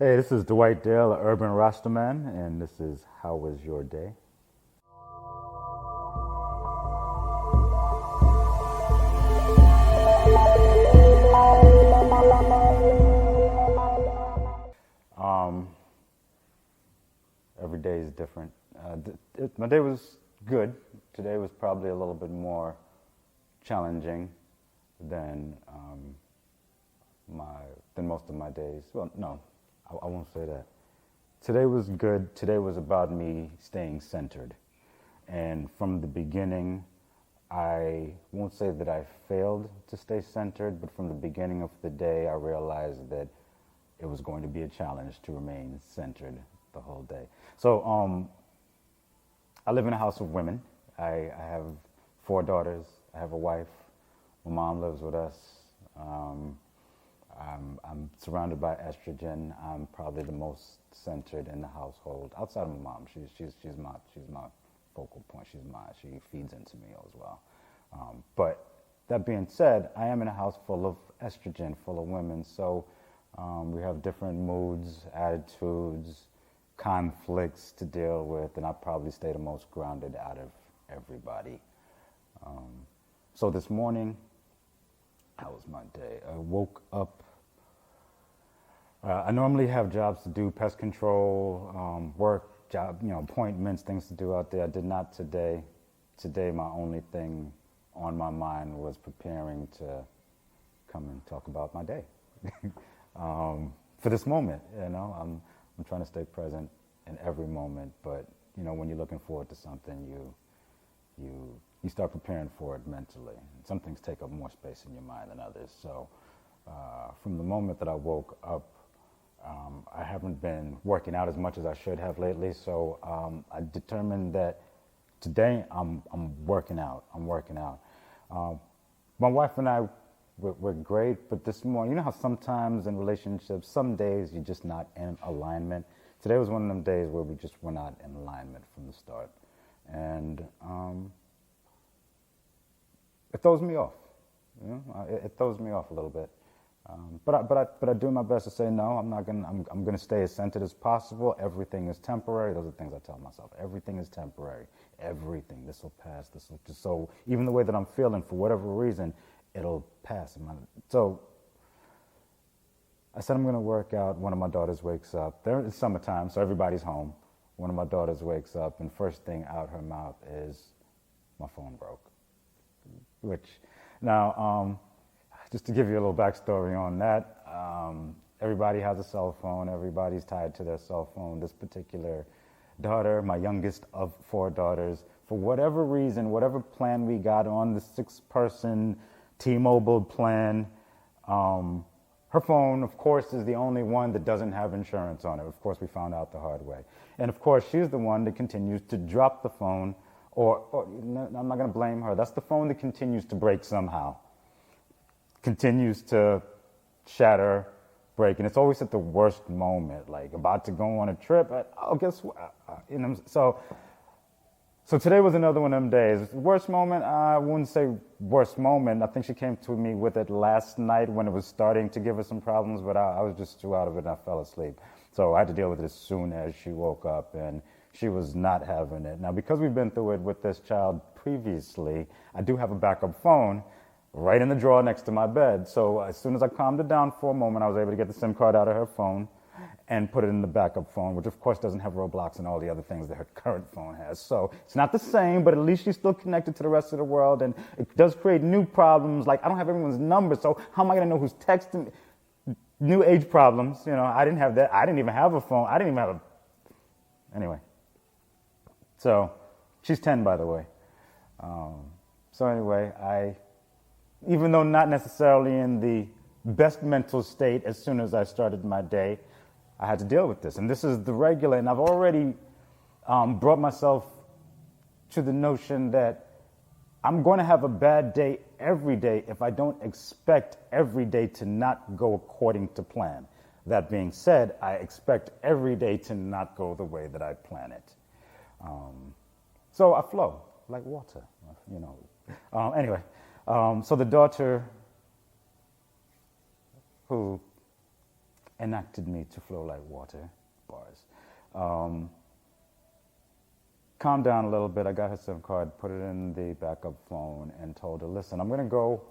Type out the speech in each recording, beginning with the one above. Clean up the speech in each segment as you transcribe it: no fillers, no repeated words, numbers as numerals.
Hey, this is Dwight Dale, Urban Rastaman, and this is How Was Your Day? Um, every day is different. My day was good. Today was probably a little bit more challenging than my than most of my days. Well, no, I won't say that. Today was good. Today was about me staying centered. And from the beginning, I won't say that I failed to stay centered, but from the beginning of the day, I realized that it was going to be a challenge to remain centered the whole day. So I live in a house of women. I have four daughters. I have a wife. My mom lives with us. I'm surrounded by estrogen. I'm probably the most centered in the household outside of my mom. She's my focal point. She feeds into me as well. But that being said, I am in a house full of estrogen, full of women. So we have different moods, attitudes, conflicts to deal with, and I probably stay the most grounded out of everybody. So this morning, how was my day? I woke up. I normally have jobs to do, pest control, work, job, appointments, things to do out there. I did not today. Today, my only thing on my mind was preparing to come and talk about my day. For this moment, I'm trying to stay present in every moment. But when you're looking forward to something, you start preparing for it mentally. Some things take up more space in your mind than others. So from the moment that I woke up, I haven't been working out as much as I should have lately. So I determined that today I'm working out. My wife and I we're great, but this morning, you know how sometimes in relationships, some days you're just not in alignment. Today was one of them days where we just were not in alignment from the start, and it throws me off. It throws me off a little bit. But I do my best to say no. I'm gonna stay as centered as possible. Everything is temporary. Those are the things I tell myself. Everything is temporary. Everything. This will pass. This will just so even the way that I'm feeling for whatever reason, it'll pass. So I said I'm gonna work out. One of my daughters wakes up. It's summertime, so everybody's home. One of my daughters wakes up, and first thing out her mouth is, "My phone broke." Which now. Just to give you a little backstory on that, everybody has a cell phone. Everybody's tied to their cell phone. This particular daughter, my youngest of four daughters, for whatever reason, whatever plan we got on, the 6-person T-Mobile plan, her phone, of course, is the only one that doesn't have insurance on it. Of course, we found out the hard way. And of course, she's the one that continues to drop the phone, or I'm not going to blame her. That's the phone that continues to break somehow. Continues to shatter, break, and it's always at the worst moment, like about to go on a trip. Guess what? So today was another one of them days. Worst moment? I wouldn't say worst moment. I think she came to me with it last night when it was starting to give her some problems, but I was just too out of it and I fell asleep. So I had to deal with it as soon as she woke up, and she was not having it. Now, because we've been through it with this child previously, I do have a backup phone right in the drawer next to my bed. So as soon as I calmed it down for a moment, I was able to get the SIM card out of her phone and put it in the backup phone, which of course doesn't have Roblox and all the other things that her current phone has. So it's not the same, but at least she's still connected to the rest of the world, and it does create new problems. Like, I don't have everyone's number, so how am I gonna know who's texting me? New age problems, I didn't have that. I didn't even have a phone. I didn't even have anyway. So she's 10, by the way. So anyway, even though not necessarily in the best mental state as soon as I started my day, I had to deal with this. And this is the regular, and I've already brought myself to the notion that I'm going to have a bad day every day if I don't expect every day to not go according to plan. That being said, I expect every day to not go the way that I plan it. So I flow like water, Anyway. So the daughter who enacted me to flow like water, bars. Um, Calmed down a little bit. I got her SIM card, put it in the backup phone, and told her, listen, I'm going to go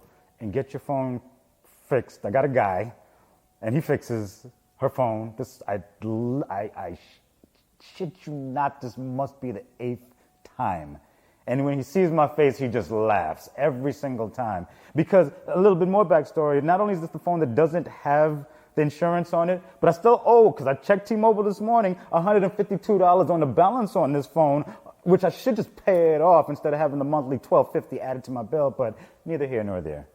and get your phone fixed. I got a guy, and he fixes her phone. I shit you not, this must be the 8th time. And when he sees my face, he just laughs every single time. Because a little bit more backstory, not only is this the phone that doesn't have the insurance on it, but I still owe, because I checked T-Mobile this morning, $152 on the balance on this phone, which I should just pay it off instead of having the monthly $12.50 added to my bill, but neither here nor there.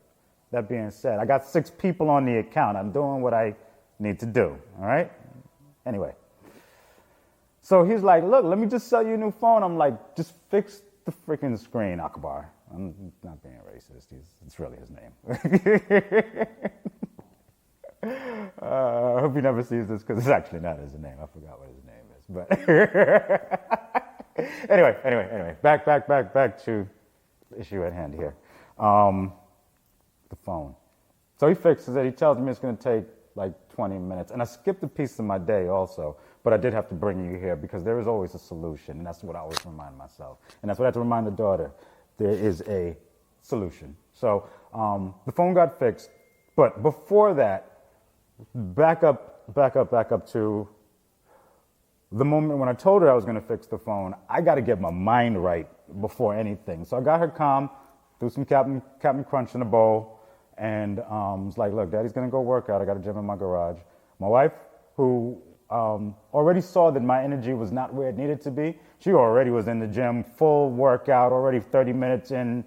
That being said, I got 6 people on the account. I'm doing what I need to do, all right? Anyway. So he's like, look, let me just sell you a new phone. I'm like, just fix the freaking screen, Akbar. I'm not being racist. It's really his name. I hope he never sees this because it's actually not his name. I forgot what his name is. But anyway, back to the issue at hand here. The phone. So he fixes it. He tells me it's going to take like 20 minutes. And I skipped a piece of my day also, but I did have to bring you here because there is always a solution. And that's what I always remind myself. And that's what I have to remind the daughter. There is a solution. So the phone got fixed. But before that, back up to the moment when I told her I was going to fix the phone. I got to get my mind right before anything. So I got her calm, threw some Captain Crunch in a bowl, and was like, look, Daddy's going to go work out. I got a gym in my garage. My wife, who already saw that my energy was not where it needed to be, she already was in the gym, full workout, already 30 minutes in,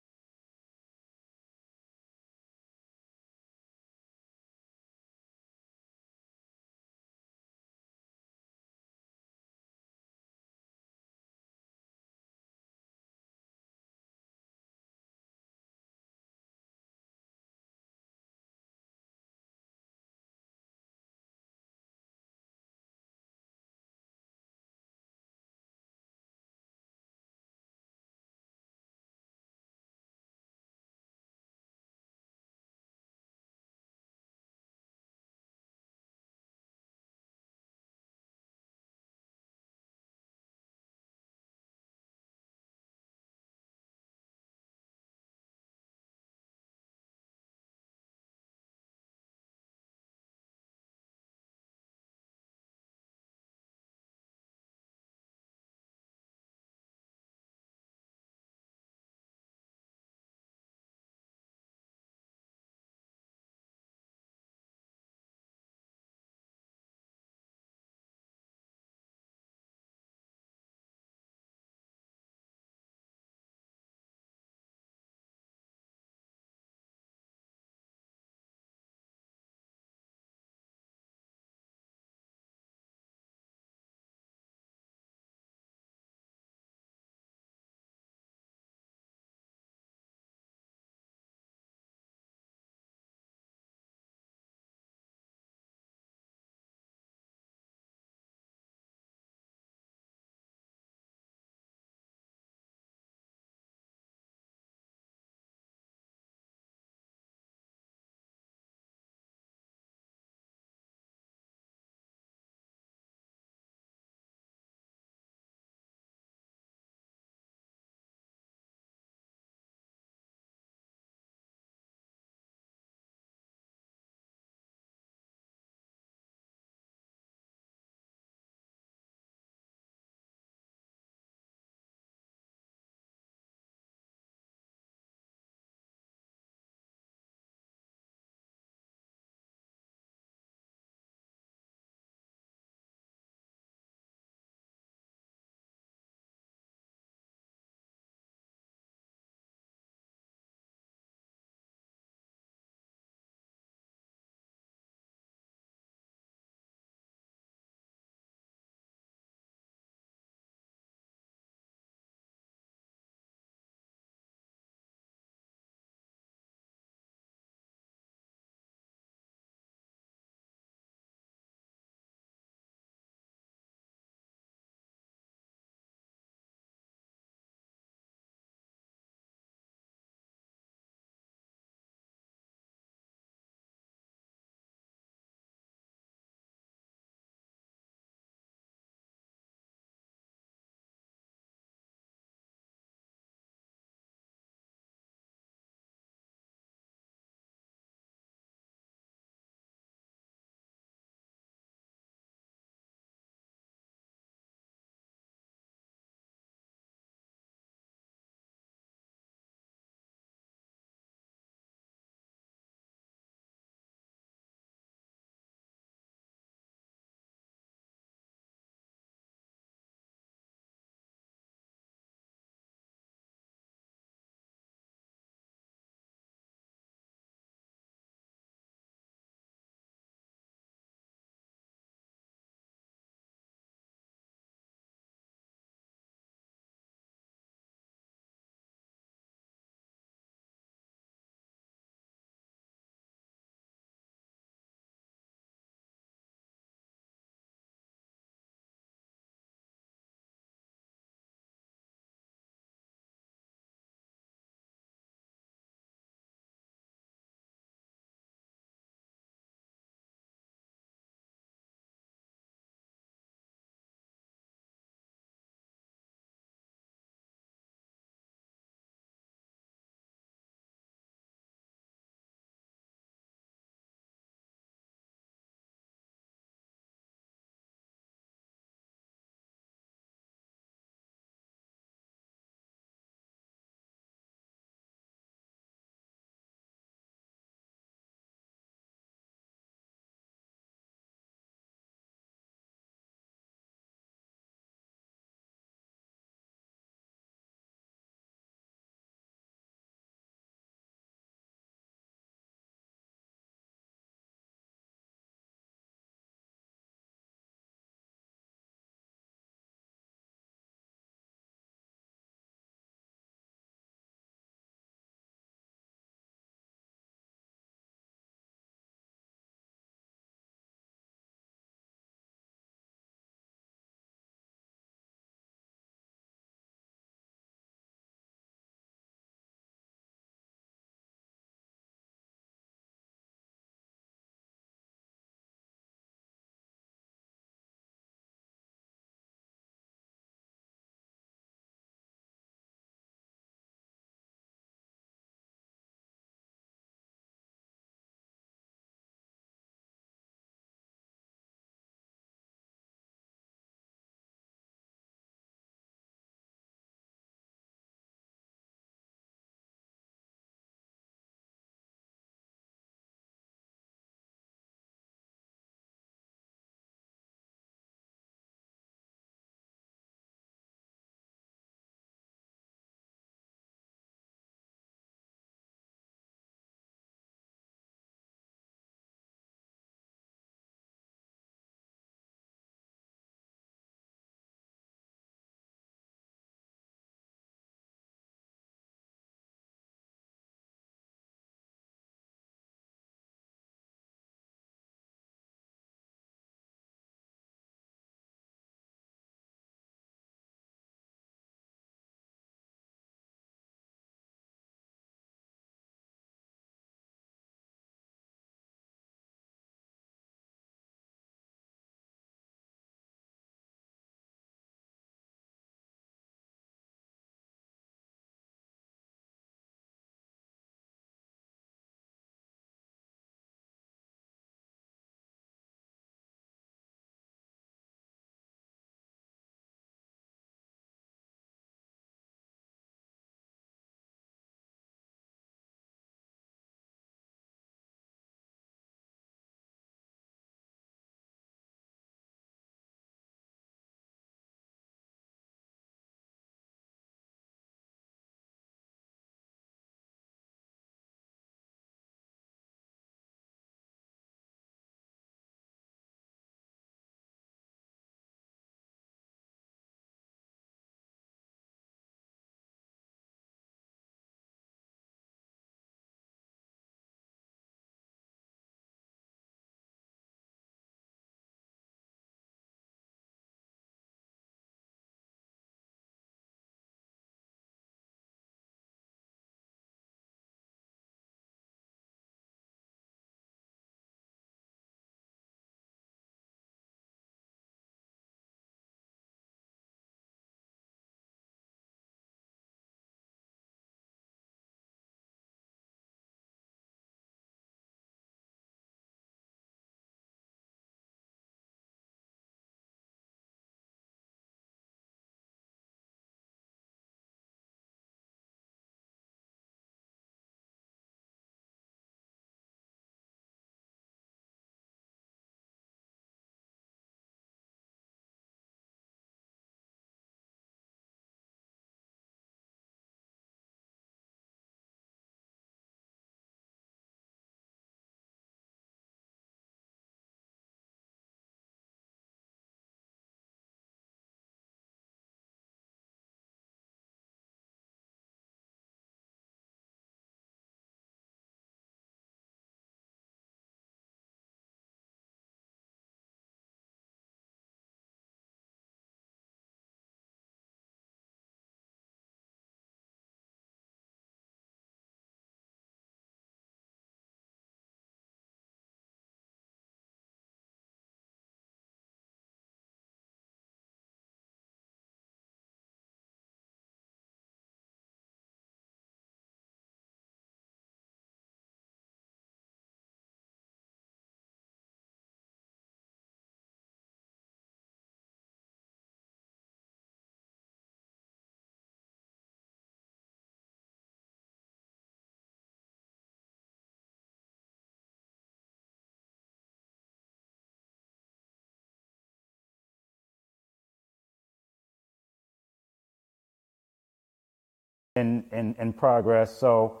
in progress. So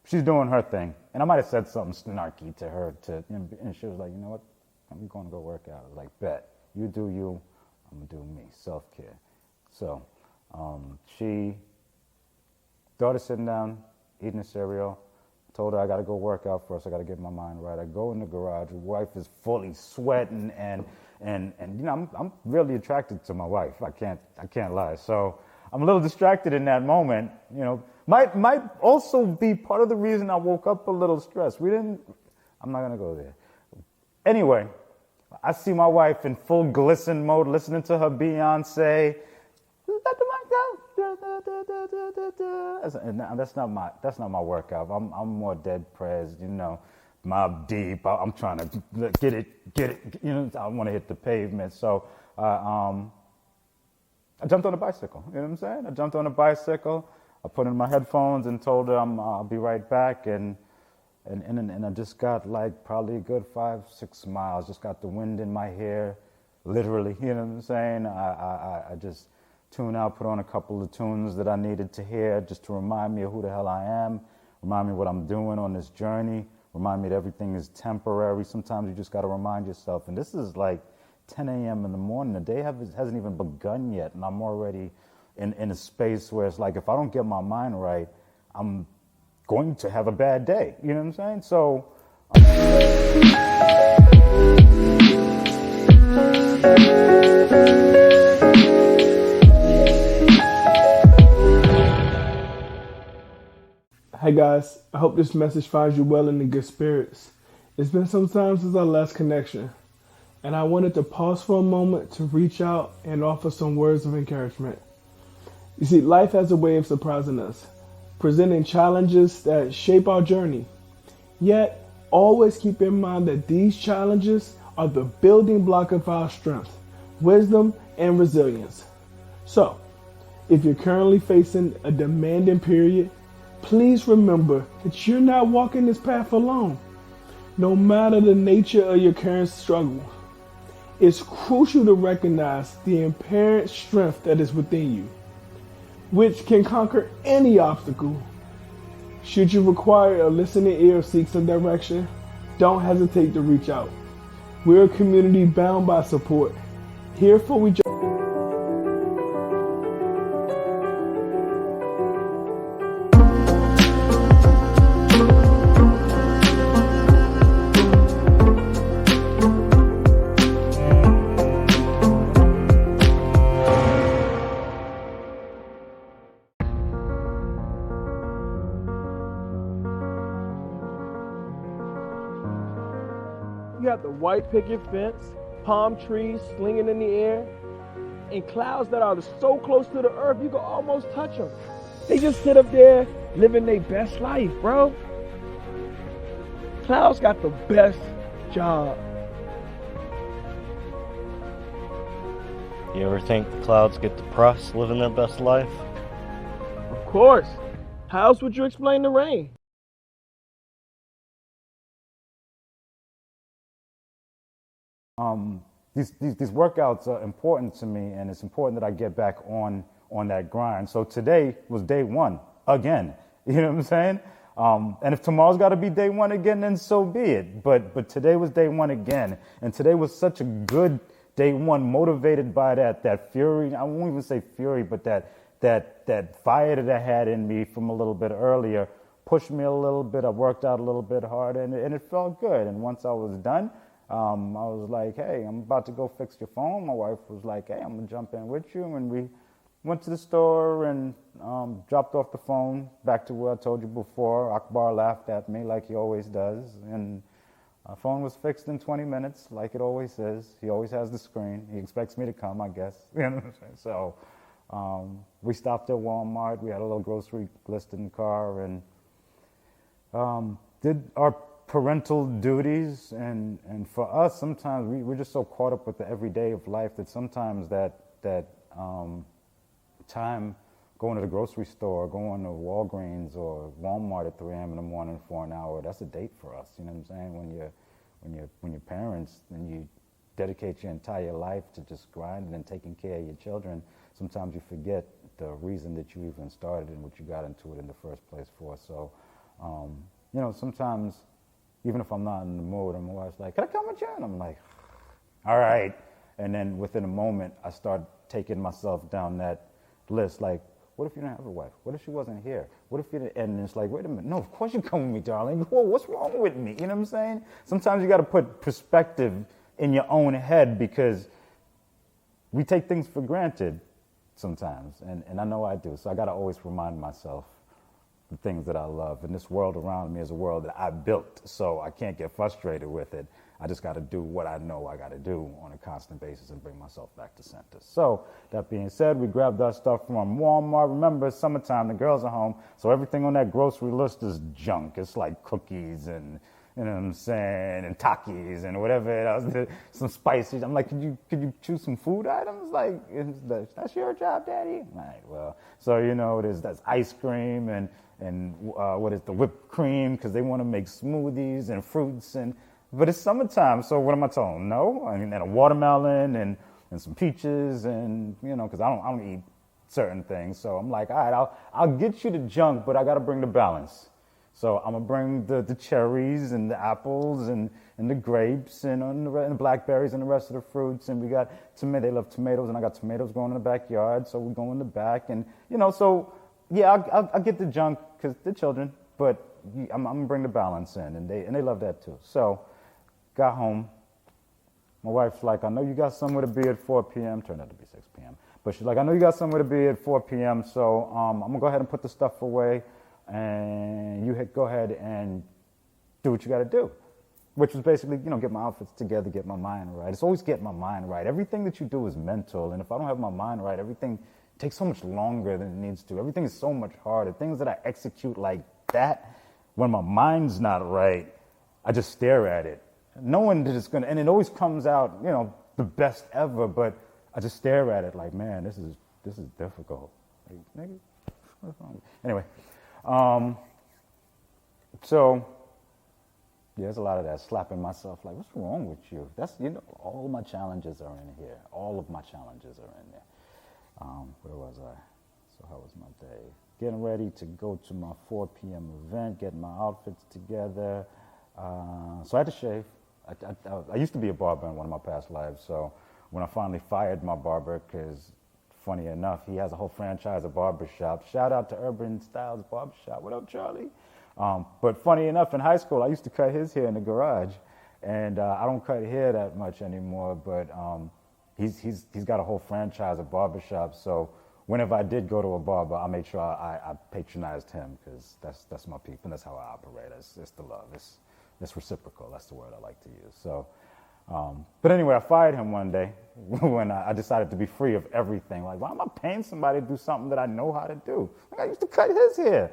she's doing her thing. And I might have said something snarky to her, and she was like, you know what, I'm going to go work out. I was like, bet, you do you, I'm going to do me, self-care. So she started sitting down, eating a cereal, told her I got to go work out first, I got to get my mind right. I go in the garage, wife is fully sweating, and you know, I'm really attracted to my wife. I can't lie. So I'm a little distracted in that moment, you know. Might also be part of the reason I woke up a little stressed. I'm not gonna go there. Anyway, I see my wife in full glisten mode, listening to her Beyonce. And that's not my workout. I'm more dead prez, you know, Mob Deep. I'm trying to get it, you know. I want to hit the pavement. So I jumped on a bicycle. You know what I'm saying? I jumped on a bicycle. I put in my headphones and told her I'll be right back. And I just got like probably a good 5-6 miles. Just got the wind in my hair, literally. You know what I'm saying? I just tune out, put on a couple of tunes that I needed to hear just to remind me of who the hell I am, remind me what I'm doing on this journey, remind me that everything is temporary. Sometimes you just got to remind yourself. And this is like 10 a.m. in the morning. The day hasn't even begun yet, and I'm already in a space where it's like, if I don't get my mind right, I'm going to have a bad day. You know what I'm saying? So Hey guys, I hope this message finds you well and in good spirits. It's been some time since our last connection, and I wanted to pause for a moment to reach out and offer some words of encouragement. You see, life has a way of surprising us, presenting challenges that shape our journey. Yet, always keep in mind that these challenges are the building block of our strength, wisdom, and resilience. So, if you're currently facing a demanding period, please remember that you're not walking this path alone. No matter the nature of your current struggle, it's crucial to recognize the inherent strength that is within you, which can conquer any obstacle. Should you require a listening ear or seek some direction, don't hesitate to reach out. We're a community bound by support, here for each other. You have the white picket fence, palm trees slinging in the air, and clouds that are so close to the earth you can almost touch them. They just sit up there living their best life, bro. Clouds got the best job. You ever think the clouds get depressed living their best life? Of course. How else would you explain the rain? These workouts are important to me, and it's important that I get back on that grind. So today was day one again. You know what I'm saying? And if tomorrow's got to be day one again, then so be it. But today was day one again, and today was such a good day one, motivated by that fury. I won't even say fury, but that fire that I had in me from a little bit earlier pushed me a little bit. I worked out a little bit harder, and it felt good. And once I was done, I was like, hey, I'm about to go fix your phone. My wife was like, hey, I'm going to jump in with you. And we went to the store and dropped off the phone back to where I told you before. Akbar laughed at me like he always does. And our phone was fixed in 20 minutes like it always is. He always has the screen. He expects me to come, I guess. You know what I'm saying? So we stopped at Walmart. We had a little grocery list in the car and did our parental duties, and for us, sometimes we're just so caught up with the everyday of life that sometimes that time going to the grocery store, going to Walgreens or Walmart at 3 a.m. in the morning for an hour, that's a date for us. You know what I'm saying? When you're parents and you dedicate your entire life to just grinding and taking care of your children, sometimes you forget the reason that you even started and what you got into it in the first place for. So, sometimes even if I'm not in the mood, my wife's like, "Can I come with you?" And I'm like, "All right." And then within a moment, I start taking myself down that list. Like, what if you didn't have a wife? What if she wasn't here? What if you didn't? And it's like, wait a minute. No, of course you come with me, darling. Whoa, what's wrong with me? You know what I'm saying? Sometimes you got to put perspective in your own head because we take things for granted sometimes. And I know I do. So I got to always remind myself the things that I love. And this world around me is a world that I built. So I can't get frustrated with it. I just got to do what I know I got to do on a constant basis and bring myself back to center. So that being said, we grabbed our stuff from Walmart. Remember, it's summertime, the girls are home, so everything on that grocery list is junk. It's like cookies and, you know what I'm saying, and Takis and whatever else, some spices. I'm like, could you choose some food items? Like, that's your job, Daddy? All right, well, so that's ice cream and what is the whipped cream, because they want to make smoothies and fruits but it's summertime, so what am I telling them? No? I mean, and a watermelon and some peaches and, because I don't eat certain things. So I'm like, all right, I'll get you the junk, but I got to bring the balance. So I'm going to bring the cherries and the apples and the grapes and the blackberries and the rest of the fruits. And we got tomato. They love tomatoes, and I got tomatoes growing in the backyard, so we go in the back. And, so, yeah, I'll get the junk because they're children, but I'm going to bring the balance in, and they love that too. So got home. My wife's like, I know you got somewhere to be at 4 p.m. Turned out to be 6 p.m. But she's like, I know you got somewhere to be at 4 p.m., so I'm going to go ahead and put the stuff away, and you go ahead and do what you got to do, which was basically, get my outfits together, get my mind right. It's always get my mind right. Everything that you do is mental, and if I don't have my mind right, everything takes so much longer than it needs to. Everything is so much harder. Things that I execute like that, when my mind's not right, I just stare at it. Knowing that it's going to, and it always comes out, the best ever, but I just stare at it like, man, this is difficult. Like, nigga, what's wrong? Anyway, so yeah, there's a lot of that, slapping myself like, what's wrong with you? That's, all of my challenges are in here. All of my challenges are in there. Where was I? So how was my day? Getting ready to go to my 4 p.m. event, getting my outfits together. So I had to shave. I used to be a barber in one of my past lives, so when I finally fired my barber, because funny enough, he has a whole franchise of barbershops. Shout out to Urban Styles Barbershop. What up, Charlie? But funny enough, in high school, I used to cut his hair in the garage, and I don't cut hair that much anymore, but he's got a whole franchise of barbershops, so whenever I did go to a barber, I made sure I patronized him, because that's my people, and that's how I operate. It's the love. It's reciprocal. That's the word I like to use. So, but anyway, I fired him one day when I decided to be free of everything. Like, why am I paying somebody to do something that I know how to do? Like, I used to cut his hair.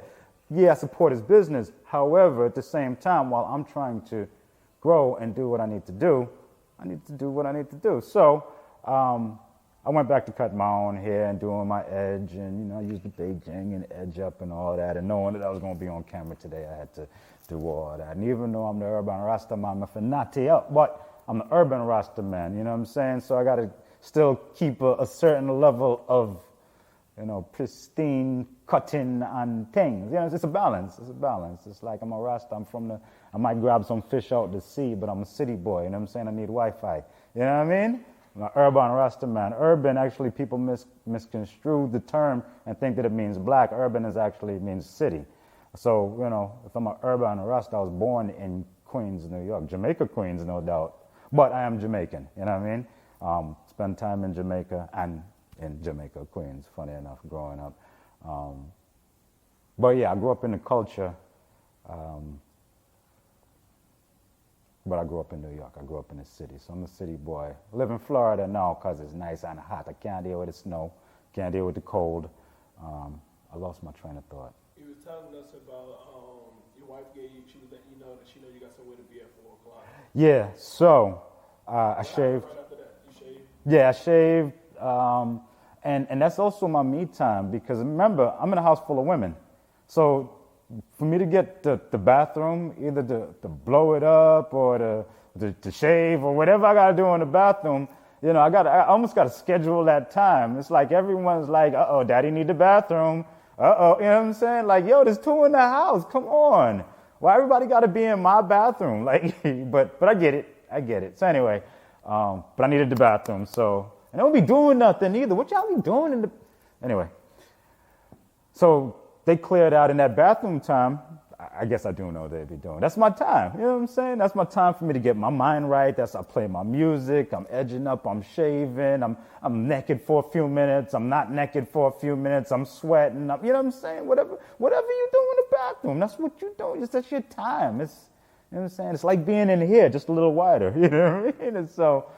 Yeah, I support his business. However, at the same time, while I'm trying to grow and do what I need to do, I need to do what I need to do. So, I went back to cut my own hair and doing my edge, and I used the Beijing and edge up and all that, and knowing that I was going to be on camera today, I had to do all that. And even though I'm the urban Rasta man, but I'm the urban Rasta man, you know what I'm saying? So I got to still keep a certain level of, pristine cutting and things. It's a balance. It's a balance. It's like I'm a Rasta. I might grab some fish out the sea, but I'm a city boy. You know what I'm saying? I need Wi-Fi. You know what I mean? I'm an urban Rasta man. Urban, actually, people misconstrue the term and think that it means black. Urban actually means city. So, if I'm an urban Rasta, I was born in Queens, New York. Jamaica, Queens, no doubt. But I am Jamaican, you know what I mean? Spend time in Jamaica and in Jamaica, Queens, funny enough, growing up. But yeah, I grew up in the culture, but I grew up in New York. I grew up in the city, so I'm a city boy. I live in Florida now because it's nice and hot. I can't deal with the snow, can't deal with the cold. I lost my train of thought. You was telling us about your wife gave you, she was letting you know that she know you got somewhere to be at 4 o'clock. Yeah, so I shaved. Right after that, you shaved? Yeah, I shaved. And that's also my me time, because remember, I'm in a house full of women. So for me to get the bathroom, either to blow it up or to shave or whatever I got to do in the bathroom, You know, I almost got to schedule that time. It's like everyone's like, uh-oh, daddy need the bathroom. Uh-oh, you know what I'm saying? Like, yo, there's two in the house. Come on. Why everybody got to be in my bathroom? Like, but I get it. I get it. So anyway, but I needed the bathroom. So, and I don't be doing nothing either. What y'all be doing in the, anyway. So they cleared out in that bathroom time. I guess I do know what they'd be doing. That's my time. You know what I'm saying? That's my time for me to get my mind right. I play my music. I'm edging up. I'm shaving. I'm naked for a few minutes. I'm not naked for a few minutes. I'm sweating. You know what I'm saying? Whatever you do in the bathroom, that's what you do. That's your time. It's, you know what I'm saying? It's like being in here, just a little wider. You know what I mean? And so,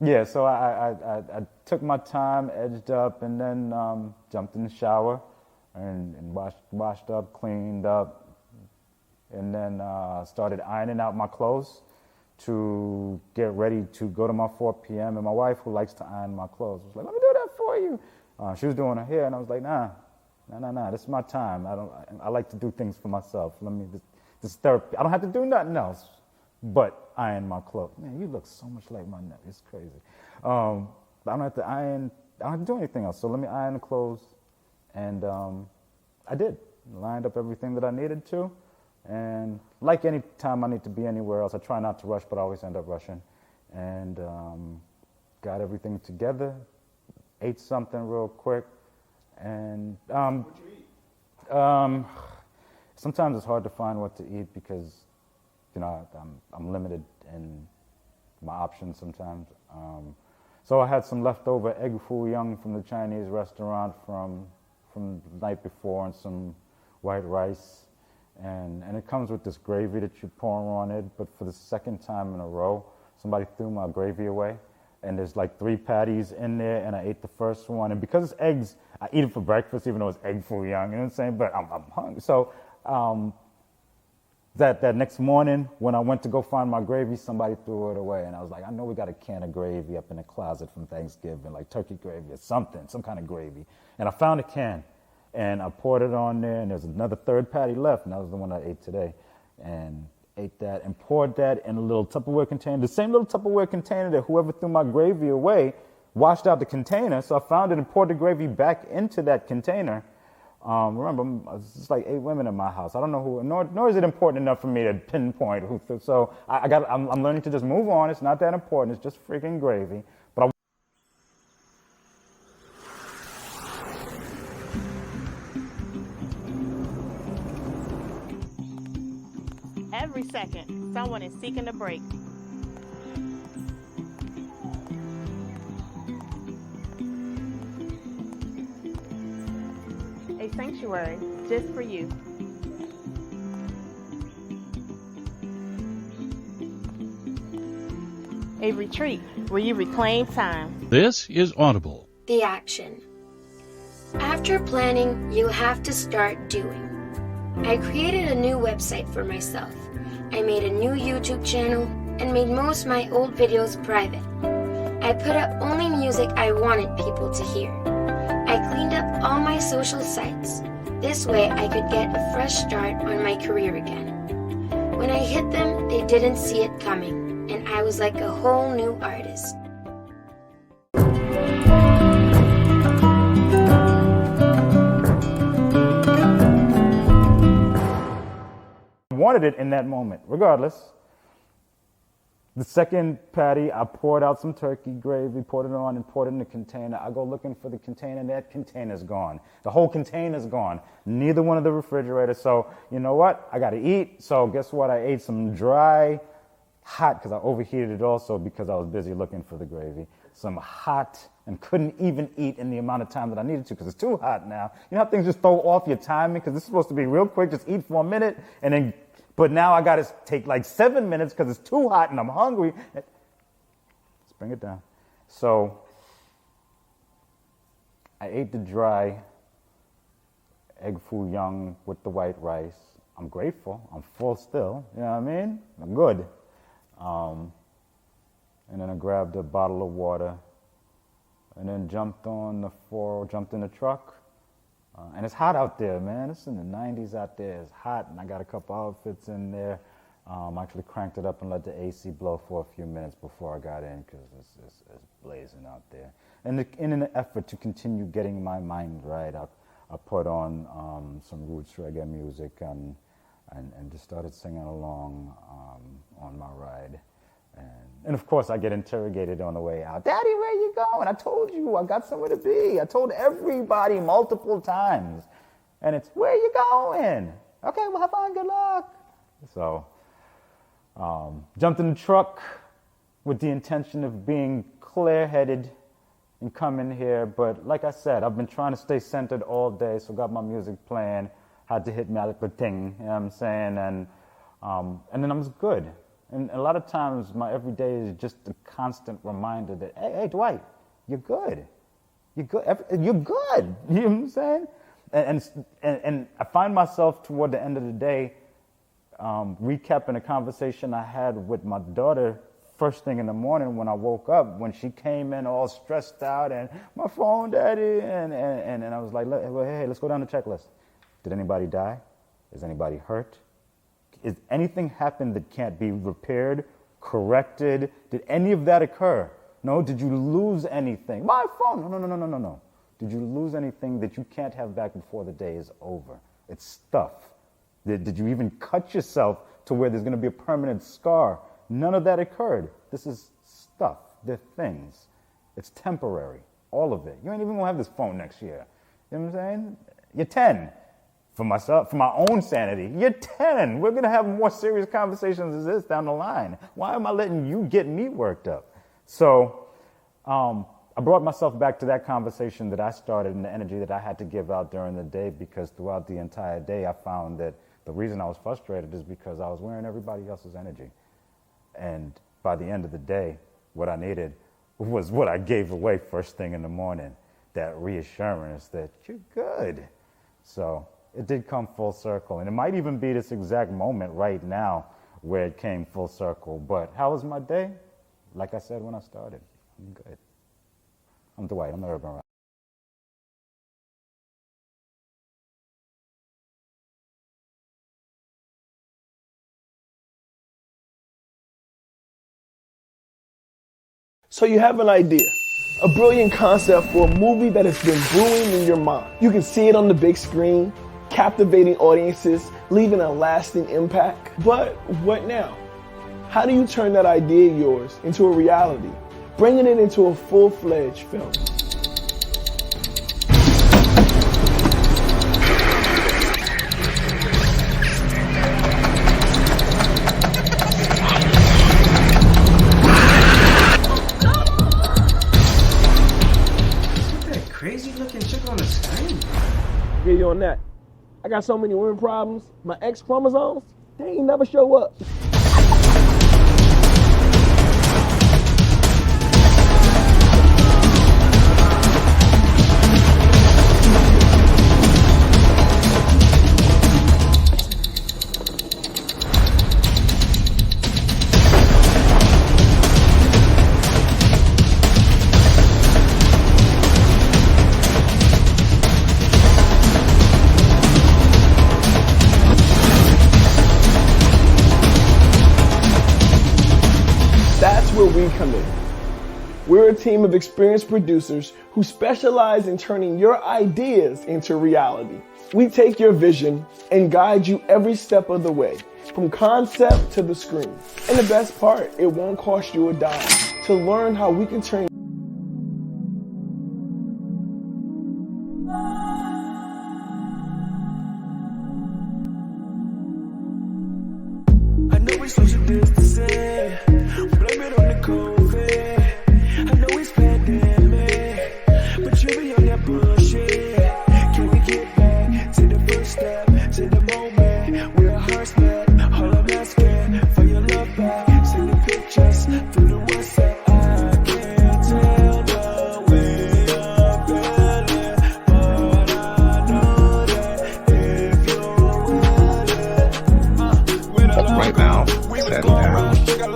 yeah. So I took my time, edged up, and then jumped in the shower. And washed up, cleaned up, and then started ironing out my clothes to get ready to go to my 4 p.m. And my wife, who likes to iron my clothes, was like, "Let me do that for you." She was doing her hair, and I was like, "Nah, this is my time. I like to do things for myself. This is therapy. I don't have to do nothing else but iron my clothes." Man, you look so much like my nephew. It's crazy. I don't have to iron. I don't have to do anything else. So let me iron the clothes. And I did. Lined up everything that I needed to. And like any time I need to be anywhere else, I try not to rush, but I always end up rushing. And got everything together, ate something real quick. And What'd you eat? Sometimes it's hard to find what to eat because, you know, I'm limited in my options sometimes. So I had some leftover egg foo young from the Chinese restaurant from the night before, and some white rice, and it comes with this gravy that you pour on it. But for the second time in a row, somebody threw my gravy away, and there's like 3 patties in there, and I ate the first one. And because it's eggs, I eat it for breakfast, even though it's egg foo young, you know what I'm saying? But I'm hungry. So that next morning, when I went to go find my gravy, somebody threw it away, and I was like, I know we got a can of gravy up in the closet from Thanksgiving, like turkey gravy or something, some kind of gravy. And I found a can, and I poured it on there, and there's another 3rd patty left, and that was the one I ate today. And ate that and poured that in a little Tupperware container, the same little Tupperware container that whoever threw my gravy away washed out the container. So I found it and poured the gravy back into that container. Remember, it's like 8 women in my house. I don't know who, nor is it important enough for me to pinpoint who. So I'm learning to just move on. It's not that important. It's just freaking gravy. But Every second, someone is seeking a break. A sanctuary just for you. A retreat where you reclaim time. This is Audible. The action. After planning, you have to start doing. I created a new website for myself. I made a new YouTube channel and made most of my old videos private. I put up only music I wanted people to hear. I cleaned up all my social sites. This way I could get a fresh start on my career again. When I hit them, they didn't see it coming, and I was like a whole new artist. wanted it in that moment, regardless. The second patty, I poured out some turkey gravy, poured it on, and poured it in the container. I go looking for the container, and that container's gone. The whole container's gone. Neither one of the refrigerators. So, you know what? I got to eat. So, guess what? I ate some dry, hot, because I overheated it also because I was busy looking for the gravy. Some hot, and couldn't even eat in the amount of time that I needed to because it's too hot now. You know how things just throw off your timing because it's supposed to be real quick, just eat for a minute, and then, but now I got to take like 7 minutes because it's too hot and I'm hungry. Let's bring it down. So I ate the dry egg foo young with the white rice. I'm grateful. I'm full still. You know what I mean? I'm good. And then I grabbed a bottle of water and then jumped in the truck. And it's hot out there, man. It's in the 90s out there. It's hot, and I got a couple outfits in there. Actually cranked it up and let the AC blow for a few minutes before I got in because it's blazing out there. And in an effort to continue getting my mind right, I put on some roots reggae music and just started singing along on my ride. And of course, I get interrogated on the way out. Daddy, where you going? I told you I got somewhere to be. I told everybody multiple times. And it's, where you going? Okay, well, have fun, good luck. So, jumped in the truck with the intention of being clear-headed and coming here. But like I said, I've been trying to stay centered all day, so got my music playing. Had to hit me out the thing, you know what I'm saying? And then I was good. And a lot of times, my everyday is just a constant reminder that, hey, Dwight, you're good. You're good. You're good. You know what I'm saying? And I find myself toward the end of the day recapping a conversation I had with my daughter first thing in the morning when I woke up, when she came in all stressed out and my phone, Daddy, and I was like, hey, let's go down the checklist. Did anybody die? Is anybody hurt? Is anything happen that can't be repaired, corrected? Did any of that occur? No? Did you lose anything? My phone. No. Did you lose anything that you can't have back before the day is over? It's stuff. Did you even cut yourself to where there's going to be a permanent scar? None of that occurred. This is stuff. They're things. It's temporary. All of it. You ain't even going to have this phone next year. You know what I'm saying? You're 10. For myself, for my own sanity, you're 10. We're going to have more serious conversations as this down the line. Why am I letting you get me worked up? So I brought myself back to that conversation that I started and the energy that I had to give out during the day, because throughout the entire day, I found that the reason I was frustrated is because I was wearing everybody else's energy. And by the end of the day, what I needed was what I gave away first thing in the morning, that reassurance that you're good. So it did come full circle. And it might even be this exact moment right now where it came full circle. But how was my day? Like I said when I started, I'm good. I'm Dwight, I'm the Urban Rock. So you have an idea, a brilliant concept for a movie that has been brewing in your mind. You can see it on the big screen, captivating audiences, leaving a lasting impact. But what now? How do you turn that idea of yours into a reality, bringing it into a full-fledged film? Crazy looking chick on the screen. Get you on that. I got so many women problems. My X chromosomes, they ain't never show up. We come in. We're a team of experienced producers who specialize in turning your ideas into reality. We take your vision and guide you every step of the way, from concept to the screen. And the best part, it won't cost you a dime to learn how we can turn I know it's social distancing. Blame it on the COVID. I know it's pandemic, but you be on that bullshit. Can we get back to the first step, to the moment where our hearts met? All I'm asking for your love back. Send the pictures through the WhatsApp. I can't tell the way I'm feeling, but I know that if you're willing, right now, settle down.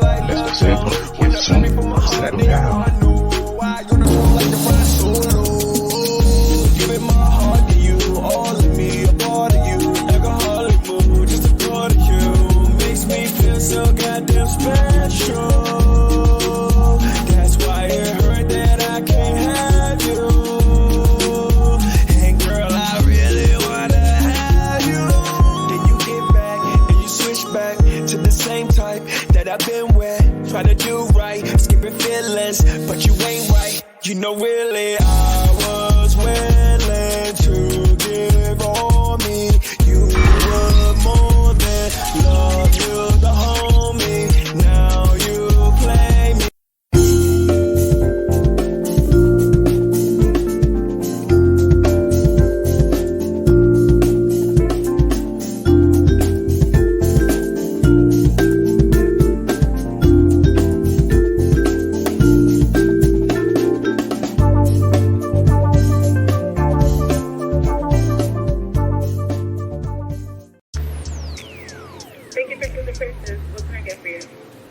Princess. What can I get for you?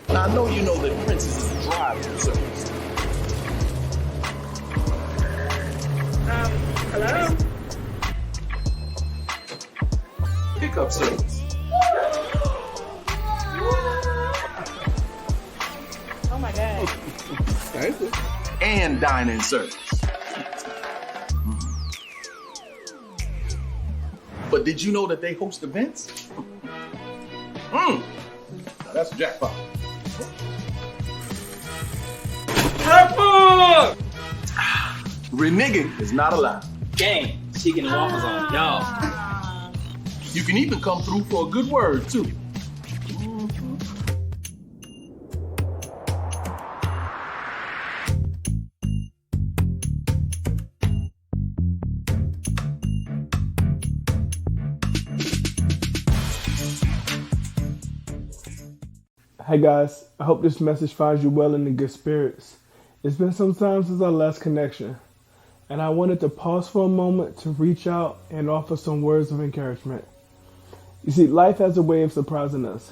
Now, I know you know that Princess is a drive-through service. Hello? Pickup service. Oh my God. Thank you. And dine-in service. But did you know that they host events? Now that's a jackpot. Reneging is not allowed. Gang, chicken and waffles on y'all. You can even come through for a good word, too. Hey guys, I hope this message finds you well and in good spirits. It's been some time since our last connection, and I wanted to pause for a moment to reach out and offer some words of encouragement. You see, life has a way of surprising us,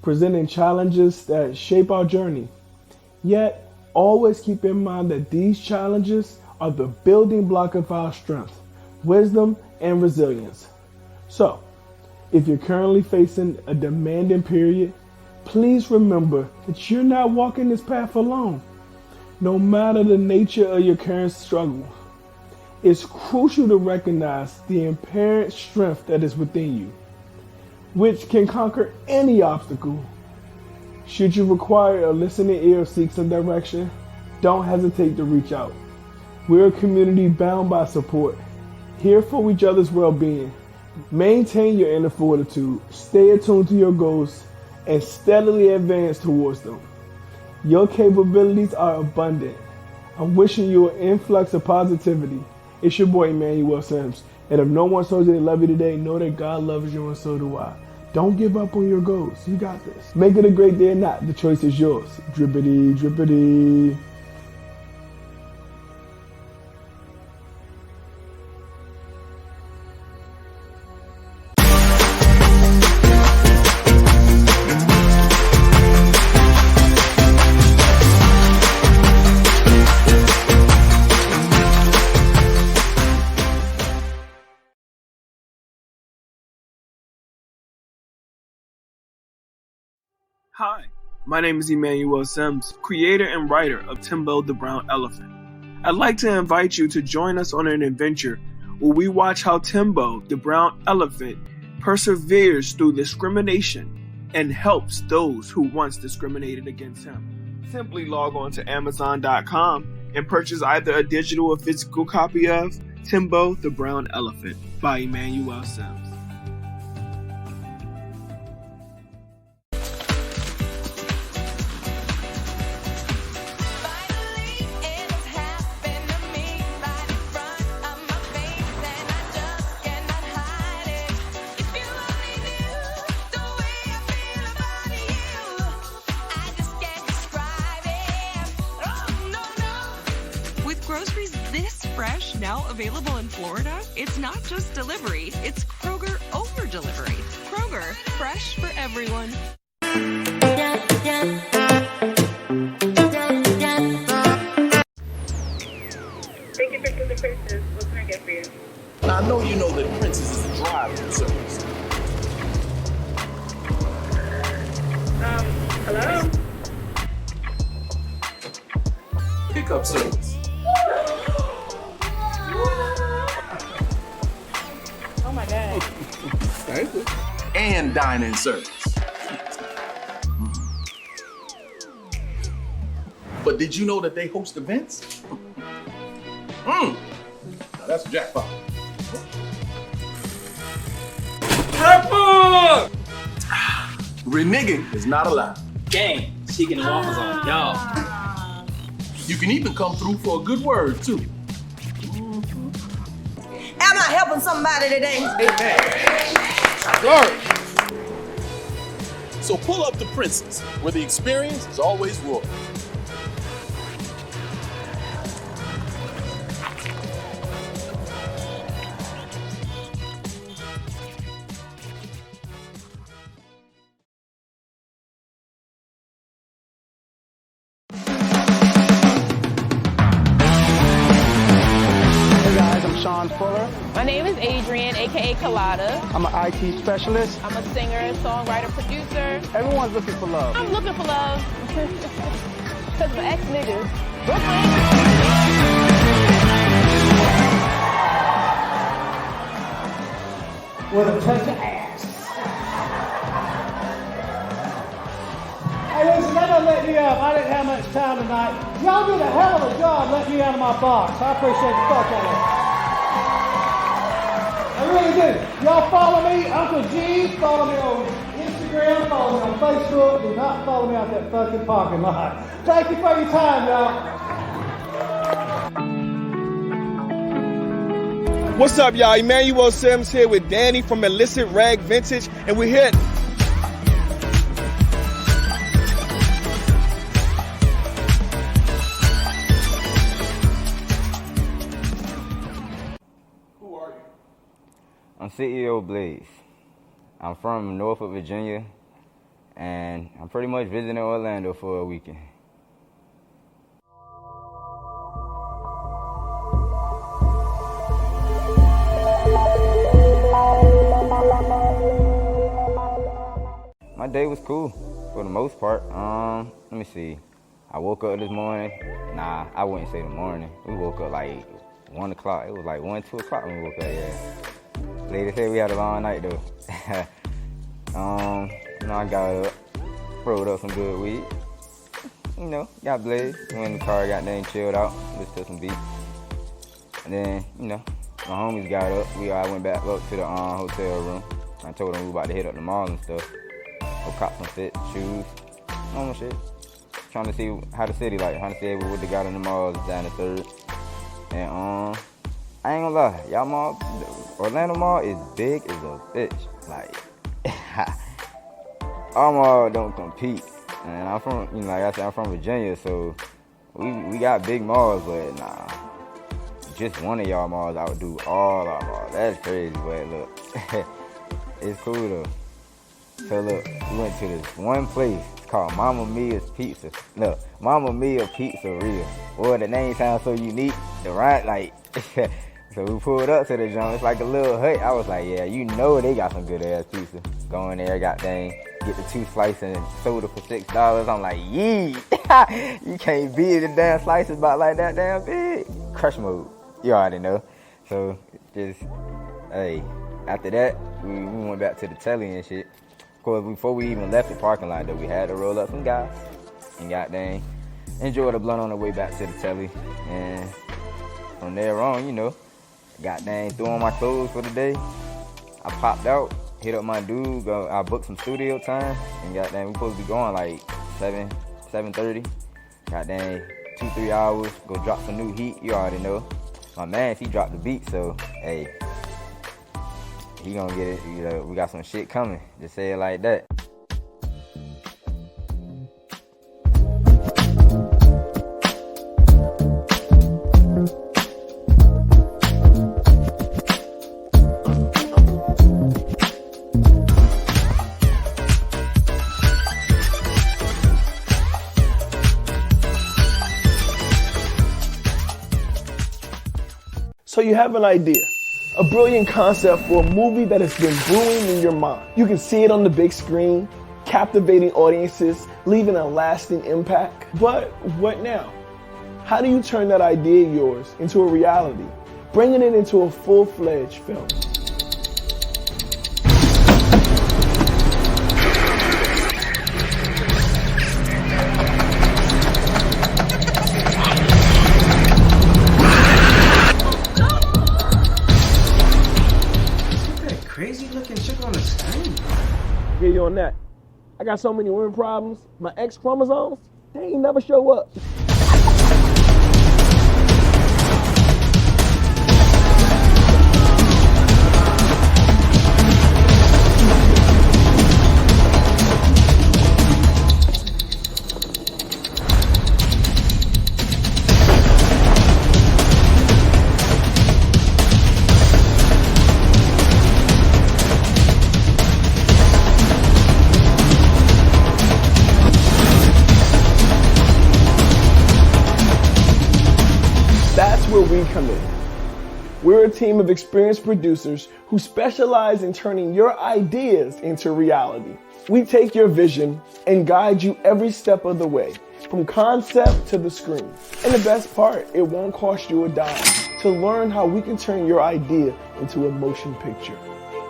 presenting challenges that shape our journey. Yet, always keep in mind that these challenges are the building block of our strength, wisdom, and resilience. So, if you're currently facing a demanding period, please remember that you're not walking this path alone. No matter the nature of your current struggle, it's crucial to recognize the inherent strength that is within you, which can conquer any obstacle. Should you require a listening ear or seek some direction, don't hesitate to reach out. We're a community bound by support, here for each other's well-being. Maintain your inner fortitude, stay attuned to your goals, and steadily advance towards them. Your capabilities are abundant. I'm wishing you an influx of positivity. It's your boy Emmanuel Sims. And if no one told you they love you today, know that God loves you and so do I. Don't give up on your goals. You got this. Make it a great day or not. The choice is yours. Drippity, drippity. Hi, my name is Emmanuel Sims, creator and writer of Timbo the Brown Elephant. I'd like to invite you to join us on an adventure where we watch how Timbo the Brown Elephant perseveres through discrimination and helps those who once discriminated against him. Simply log on to Amazon.com and purchase either a digital or physical copy of Timbo the Brown Elephant by Emmanuel Sims. Groceries this fresh, now available in Florida? It's not just delivery, it's Kroger over delivery. Kroger, fresh for everyone. Thank you for choosing Princess. What can I get for you? Now, I know you know that Princess is a drive-through service. Hello? Pickup service. Oh my God. Thank you. And dine-in service. But did you know that they host events? Now that's a jackpot. Reneging is not allowed. Gang, chicken and waffles on y'all. You can even come through for a good word, too. Am I helping somebody today? Glory. So pull up the Princess, where the experience is always royal. Prada. I'm an IT specialist. I'm a singer, songwriter, producer. Everyone's looking for love. I'm looking for love. Because of ex-niggas. Brooklyn. With a touch of ass. Hey, listen, that don't let me up. I didn't have much time tonight. Y'all did a hell of a job letting me out of my box. I appreciate the fuck out of it. I really do. Y'all follow me, Uncle G. Follow me on Instagram. Follow me on Facebook. Do not follow me out that fucking parking lot. Thank you for your time, y'all. What's up, y'all? Emmanuel Sims here with Danny from Illicit Rag Vintage, and we're here. Who are you? I'm CEO Blaze. I'm from Norfolk, Virginia, and I'm pretty much visiting Orlando for a weekend. My day was cool for the most part. Let me see. I woke up this morning. Nah, I wouldn't say the morning. We woke up like 1 o'clock. It was like 1, 2 o'clock when we woke up, yeah. Lady said we had a long night though. I got up, rolled up some good weed. Got blazed. Went in the car, got there and chilled out, listened to some beats. And then, my homies got up. I went back up to the hotel room. I told them we about to hit up the mall and stuff. Go cop some fit, shoes, normal shit. Trying to see how the city like, trying to see what they got in the malls down the 3rd. And I ain't gonna lie, y'all mall, Orlando Mall is big as a bitch. Like, our mall don't compete. And I'm from, like I said, I'm from Virginia, so we got big malls, but nah. Just one of y'all malls outdo all our malls. That's crazy, but look, it's cool though. So look, we went to this one place called Mamma Mia's Pizza. No, Mamma Mia Pizzeria. Boy, the name sounds so unique. The right, like, so we pulled up to the joint. It's like a little hut. I was like, yeah, they got some good ass pizza. Go in there, goddamn, get the 2 slices and soda for $6. I'm like, yee, you can't beat the damn slices about like that damn big. Crush mode, you already know. So just, hey, after that, we went back to the telly and shit. Of course, before we even left the parking lot, though, we had to roll up some guys and goddamn enjoy the blunt on the way back to the telly. And from there on, goddamn threw on my clothes for the day. I popped out, hit up my dude. I booked some studio time, and goddamn we supposed to be going like 7:30. Goddamn 2-3 hours. Go drop some new heat. You already know. My man, he dropped the beat, so hey. He gonna get it, we got some shit coming. Just say it like that. So you have an idea. A brilliant concept for a movie that has been brewing in your mind. You can see it on the big screen, captivating audiences, leaving a lasting impact. But what now? How do you turn that idea of yours into a reality, bringing it into a full-fledged film? Crazy looking chick on the screen. Get you on that. I got so many women problems. My X chromosomes, they ain't never show up. That's where we come in. We're a team of experienced producers who specialize in turning your ideas into reality. We take your vision and guide you every step of the way, from concept to the screen. And the best part, it won't cost you a dime to learn how we can turn your idea into a motion picture.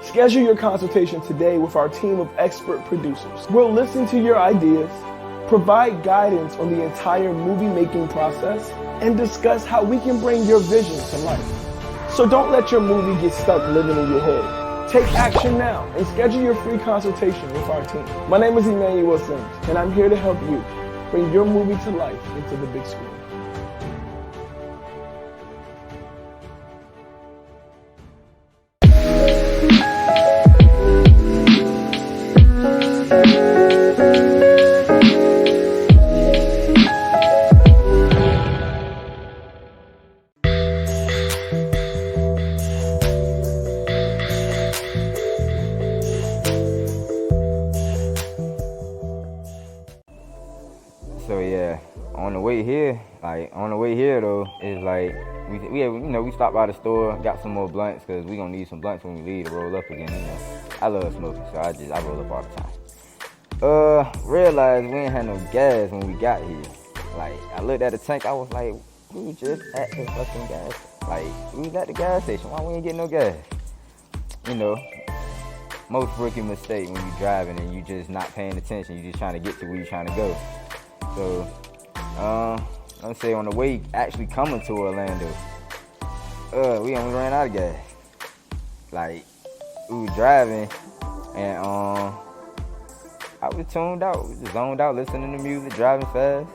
Schedule your consultation today with our team of expert producers. We'll listen to your ideas, provide guidance on the entire movie-making process, and discuss how we can bring your vision to life. So don't let your movie get stuck living in your head. Take action now and schedule your free consultation with our team. My name is Emmanuel Sims, and I'm here to help you bring your movie to life into the big screen. So yeah, on the way here though, is like we stopped by the store, got some more blunts because we gonna need some blunts when we leave to roll up again. I love smoking, so I roll up all the time. Realized we ain't had no gas when we got here. Like I looked at the tank, I was like, we were just at the fucking gas. Like we was at the gas station, why we ain't getting no gas? Most rookie mistake when you driving and you just not paying attention, you just trying to get to where you trying to go. So, let's say on the way actually coming to Orlando, we almost ran out of gas. Like, we were driving and I was tuned out, we just zoned out, listening to music, driving fast.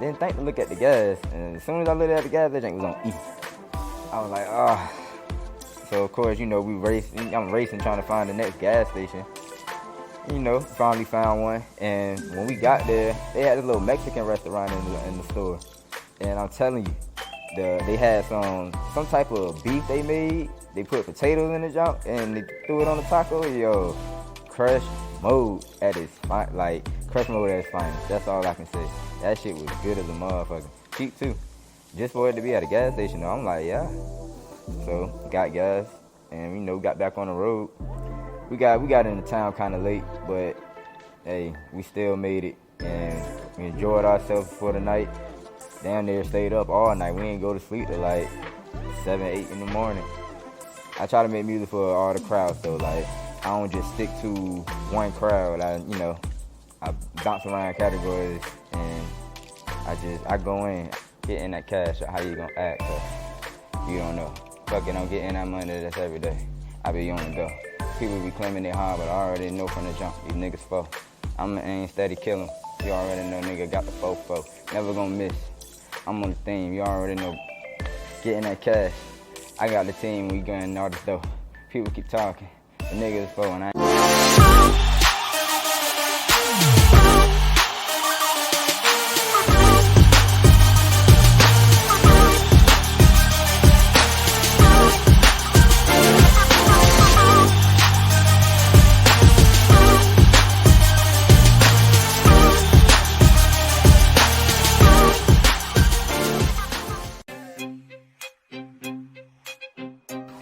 Didn't think to look at the gas, and as soon as I looked at the gas, that thing was on E. I was like, ah. So of course, I'm racing trying to find the next gas station. Finally found one, and when we got there, they had a little Mexican restaurant in the store, and I'm telling you, they had some type of beef they made. They put potatoes in the junk, and they threw it on the taco. Yo, crush mode at its finest. That's all I can say. That shit was good as a motherfucker. Cheap too, just for it to be at a gas station. Though, I'm like, yeah. So got gas, and got back on the road. We got into town kind of late, but hey, we still made it, and we enjoyed ourselves for the night. Down there, stayed up all night. We didn't go to sleep till like 7, 8 in the morning. I try to make music for all the crowds, though. Like I don't just stick to one crowd. I bounce around categories, and I go in, get in that cash. How you gonna act? You don't know. Fuck it, I'm getting that money. That's every day. I be on the go. People be claiming they hard, but I already know from the jump, these niggas foe. I'ma aim steady, kill 'em. You already know, nigga, got the fofo. Never gonna miss. I'm on the theme, you already know. Getting that cash. I got the team, we getting all this dough. People keep talking, the niggas foe, and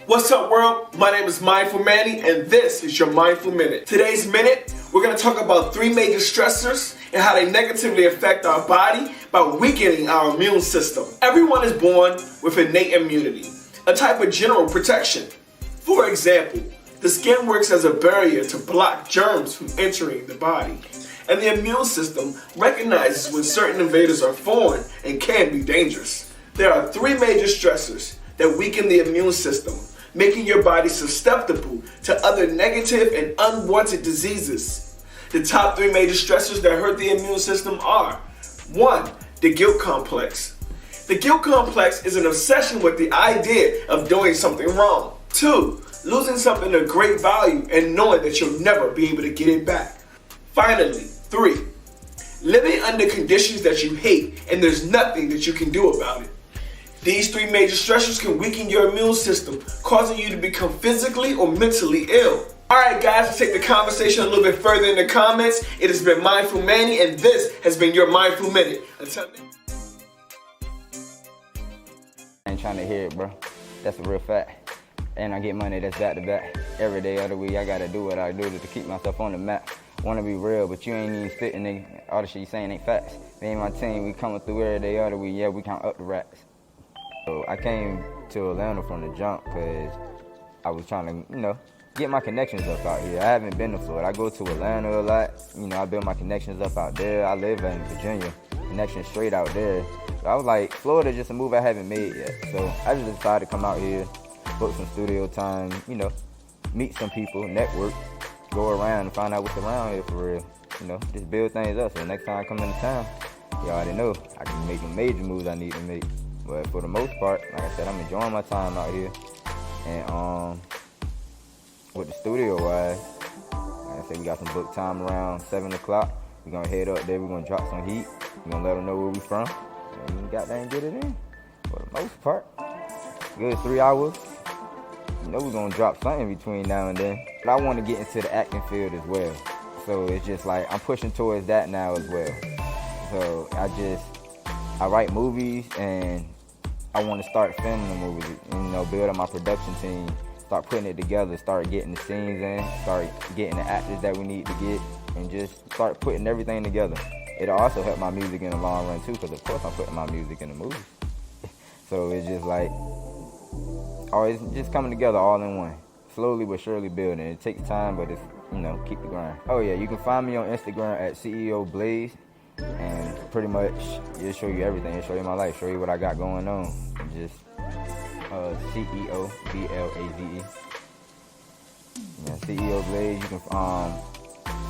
What's up, world? My name is Mindful Manny, and this is your Mindful Minute. Today's minute, we're going to talk about 3 major stressors and how they negatively affect our body by weakening our immune system. Everyone is born with innate immunity, a type of general protection. For example, the skin works as a barrier to block germs from entering the body, and the immune system recognizes when certain invaders are foreign and can be dangerous. There are 3 major stressors that weaken the immune system, making your body susceptible to other negative and unwanted diseases. The top 3 major stressors that hurt the immune system are: 1. The guilt complex. The guilt complex is an obsession with the idea of doing something wrong. 2. Losing something of great value and knowing that you'll never be able to get it back. Finally, 3. Living under conditions that you hate and there's nothing that you can do about it. These 3 major stressors can weaken your immune system, causing you to become physically or mentally ill. Alright guys, let's take the conversation a little bit further in the comments. It has been Mindful Manny, and this has been your Mindful Minute. Until next time. I ain't trying to hear it, bro. That's a real fact. And I get money that's back to back. Every day of the week, I gotta do what I do to keep myself on the map. Wanna be real, but you ain't even spitting, nigga. All the shit you saying ain't facts. Me and my team, we coming through every day of the week. Yeah, we count up the racks. So I came to Atlanta from the jump because I was trying to, get my connections up out here. I haven't been to Florida. I go to Atlanta a lot. I build my connections up out there. I live in Virginia. Connections straight out there. So I was like, Florida just a move I haven't made yet. So I just decided to come out here, book some studio time, meet some people, network, go around and find out what's around here for real. Just build things up. So next time I come into town, you already know I can make the major moves I need to make. But for the most part, like I said, I'm enjoying my time out here. And with the studio wise, like I said, we got some book time around 7 o'clock. We're gonna head up there, we're gonna drop some heat. We're gonna let them know where we from. And we got there and get it in. For the most part, good 3 hours. We're gonna drop something between now and then. But I want to get into the acting field as well. So it's just like, I'm pushing towards that now as well. So I write movies and I want to start filming the movies, build up my production team, start putting it together, start getting the scenes in, start getting the actors that we need to get, and just start putting everything together. It'll also help my music in the long run too, because of course I'm putting my music in the movies. So it's just like, it's just coming together all in one. Slowly but surely building. It takes time, but it's, keep the grind. Oh yeah, you can find me on Instagram at CEO Blaze. And pretty much, it'll show you everything. It'll show you my life, show you what I got going on. Just CEO BLAZE. Yeah, CEO Blaze. You can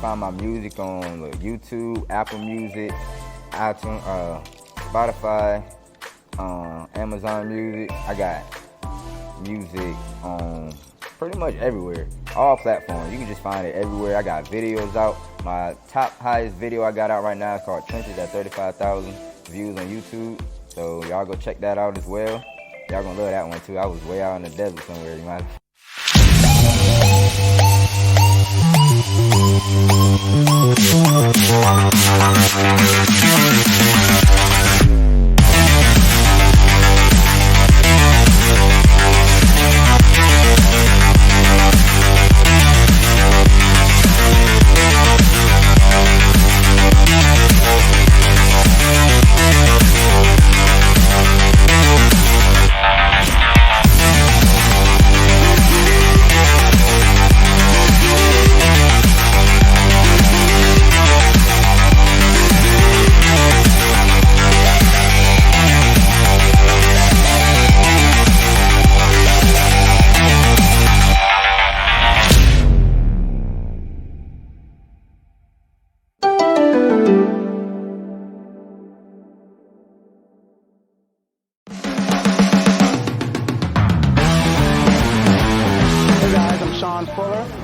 find my music on YouTube, Apple Music, iTunes, Spotify, Amazon Music. I got music on pretty much everywhere, all platforms. You can just find it everywhere. I got videos out. My highest video I got out right now is called Trenches at 35,000 views on YouTube. So y'all go check that out as well. Y'all gonna love that one too. I was way out in the desert somewhere, you might.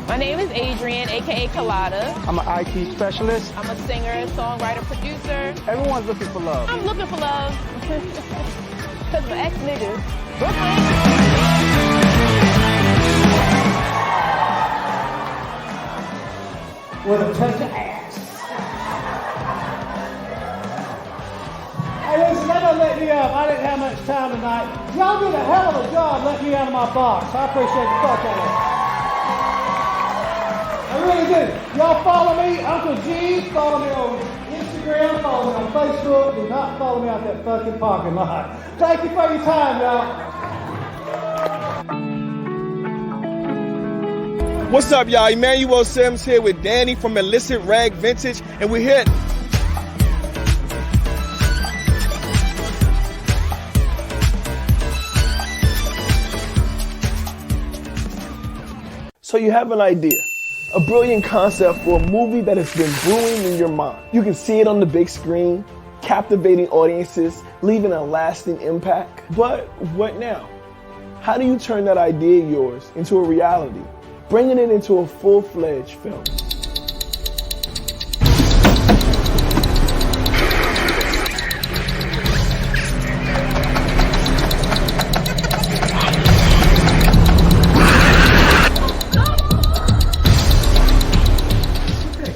My name is Adrian, aka Colada. I'm an IT specialist. I'm a singer, songwriter, producer. Everyone's looking for love. I'm looking for love. Because my ex-niggas. Brooklyn. With a touch of ass. Hey, listen, that doesn't let me up. I didn't have much time tonight. Y'all did a hell of a job letting me out of my box. I appreciate the fuck out of it. I really do. Y'all follow me, Uncle G. Follow me on Instagram. Follow me on Facebook. Do not follow me out that fucking parking lot. Thank you for your time, y'all. What's up, y'all? Emmanuel Sims here with Danny from Illicit Rag Vintage, and we're here. So you have an idea, a brilliant concept for a movie that has been brewing in your mind. You can see it on the big screen, captivating audiences, leaving a lasting impact. But what now? How do you turn that idea of yours into a reality, bringing it into a full-fledged film?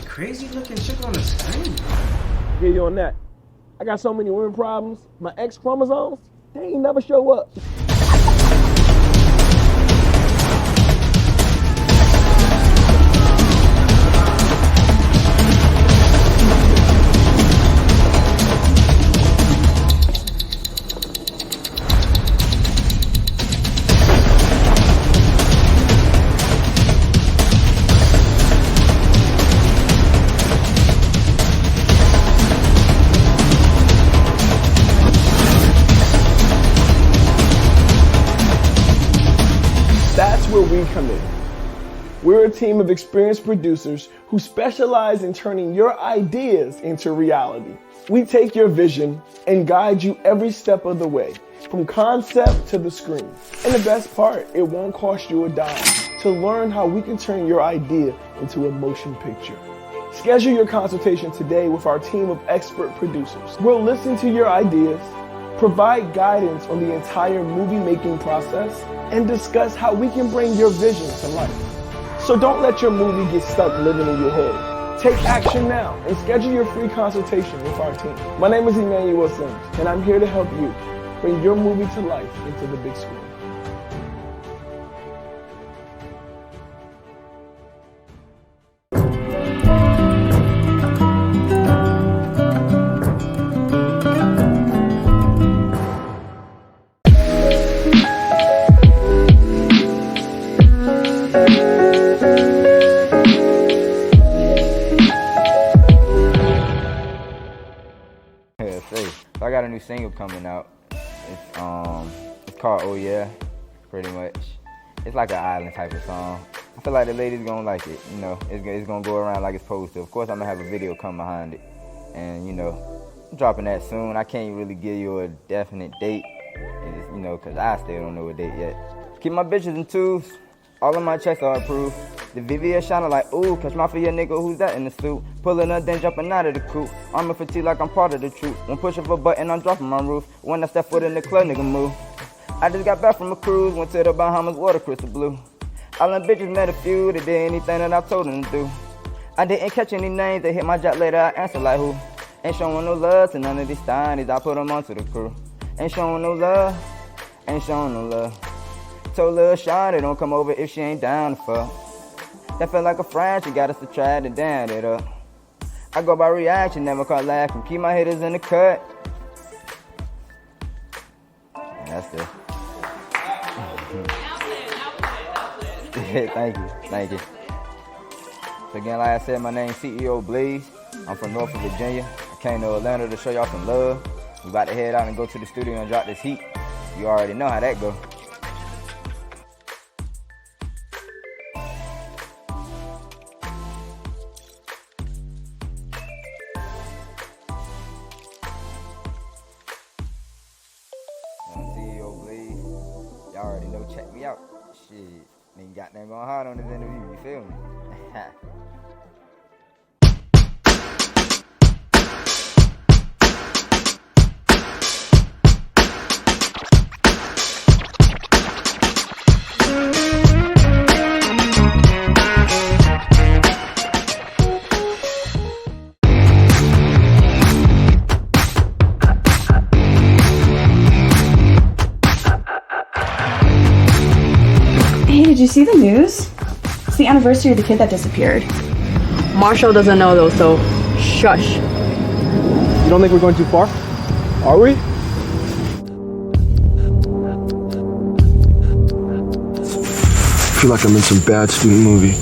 Crazy looking shit on the screen. Get you on that. I got so many women problems. My X chromosomes, they ain't never show up. Committee. We're a team of experienced producers who specialize in turning your ideas into reality. We take your vision and guide you every step of the way, from concept to the screen. And the best part, it won't cost you a dime to learn how we can turn your idea into a motion picture. Schedule your consultation today with our team of expert producers. We'll listen to your ideas, provide guidance on the entire movie making process, and discuss how we can bring your vision to life. So don't let your movie get stuck living in your head. Take action now and schedule your free consultation with our team. My name is Emmanuel Sims, and I'm here to help you bring your movie to life into the big screen. So I got a new single coming out. It's called Oh Yeah, pretty much. It's like an island type of song. I feel like the ladies gonna like it, you know. It's gonna go around like it's supposed to. Of course, I'm gonna have a video come behind it. And, you know, I'm dropping that soon. I can't really give you a definite date, you know, because I still don't know a date yet. Keep my bitches in twos. All of my checks are approved. The VVS shining like, ooh, catch my for your nigga, who's that in the suit? Pulling up, then jumping out of the coupe. I'm a fatigue like I'm part of the troop. One push of a button, I'm dropping my roof. When I step foot in the club, nigga move. I just got back from a cruise, went to the Bahamas, water crystal blue. All them bitches met a few that did anything that I told them to do. I didn't catch any names, they hit my job later, I answer like who? Ain't showing no love to none of these steinies, I put them onto the crew. Ain't showing no love, ain't showing no love. Told Lil Shawty don't come over if she ain't down to fuck. That felt like a friend, she got us to try to down it up. I go by reaction, never caught laughing. Keep my hitters in the cut. And that's it. Thank you. So again, like I said, my name's CEO Blaze. I'm from Norfolk, Virginia. I came to Atlanta to show y'all some love. We about to head out and go to the studio and drop this heat. You already know how that go. Y'all already know, check me out. Shit, nigga got that going hard on this interview, you feel me? Did you see the news? It's the anniversary of the kid that disappeared. Marshall doesn't know though, so shush. You don't think we're going too far? Are we? I feel like I'm in some bad student movie.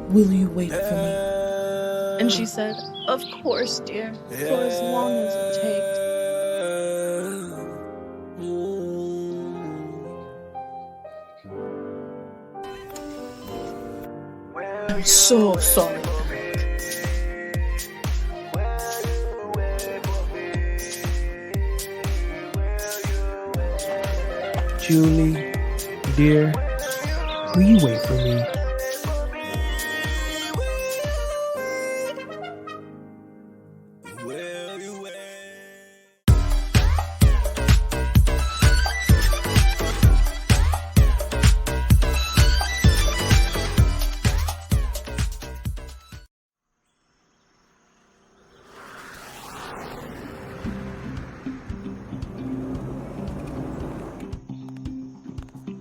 Will you wait for me? And she said, of course, dear, for as long as it takes. I'm so sorry. Julie, dear, will you wait for me?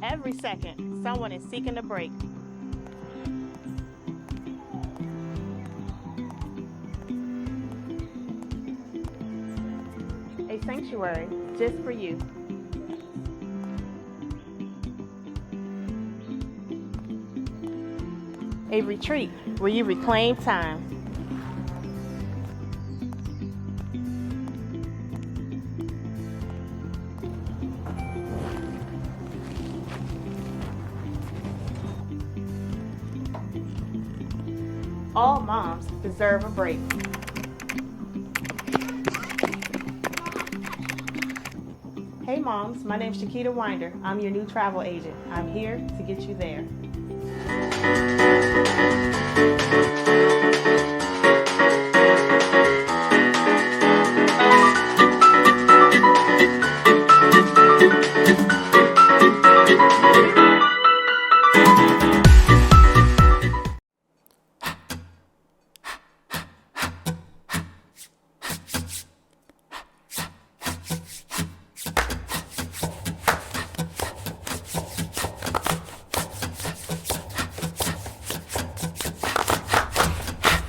Every second, someone is seeking a break. A sanctuary just for you. a retreat where you reclaim time. All moms deserve a break. Hey moms, my name's Shakita Winder. I'm your new travel agent. I'm here to get you there.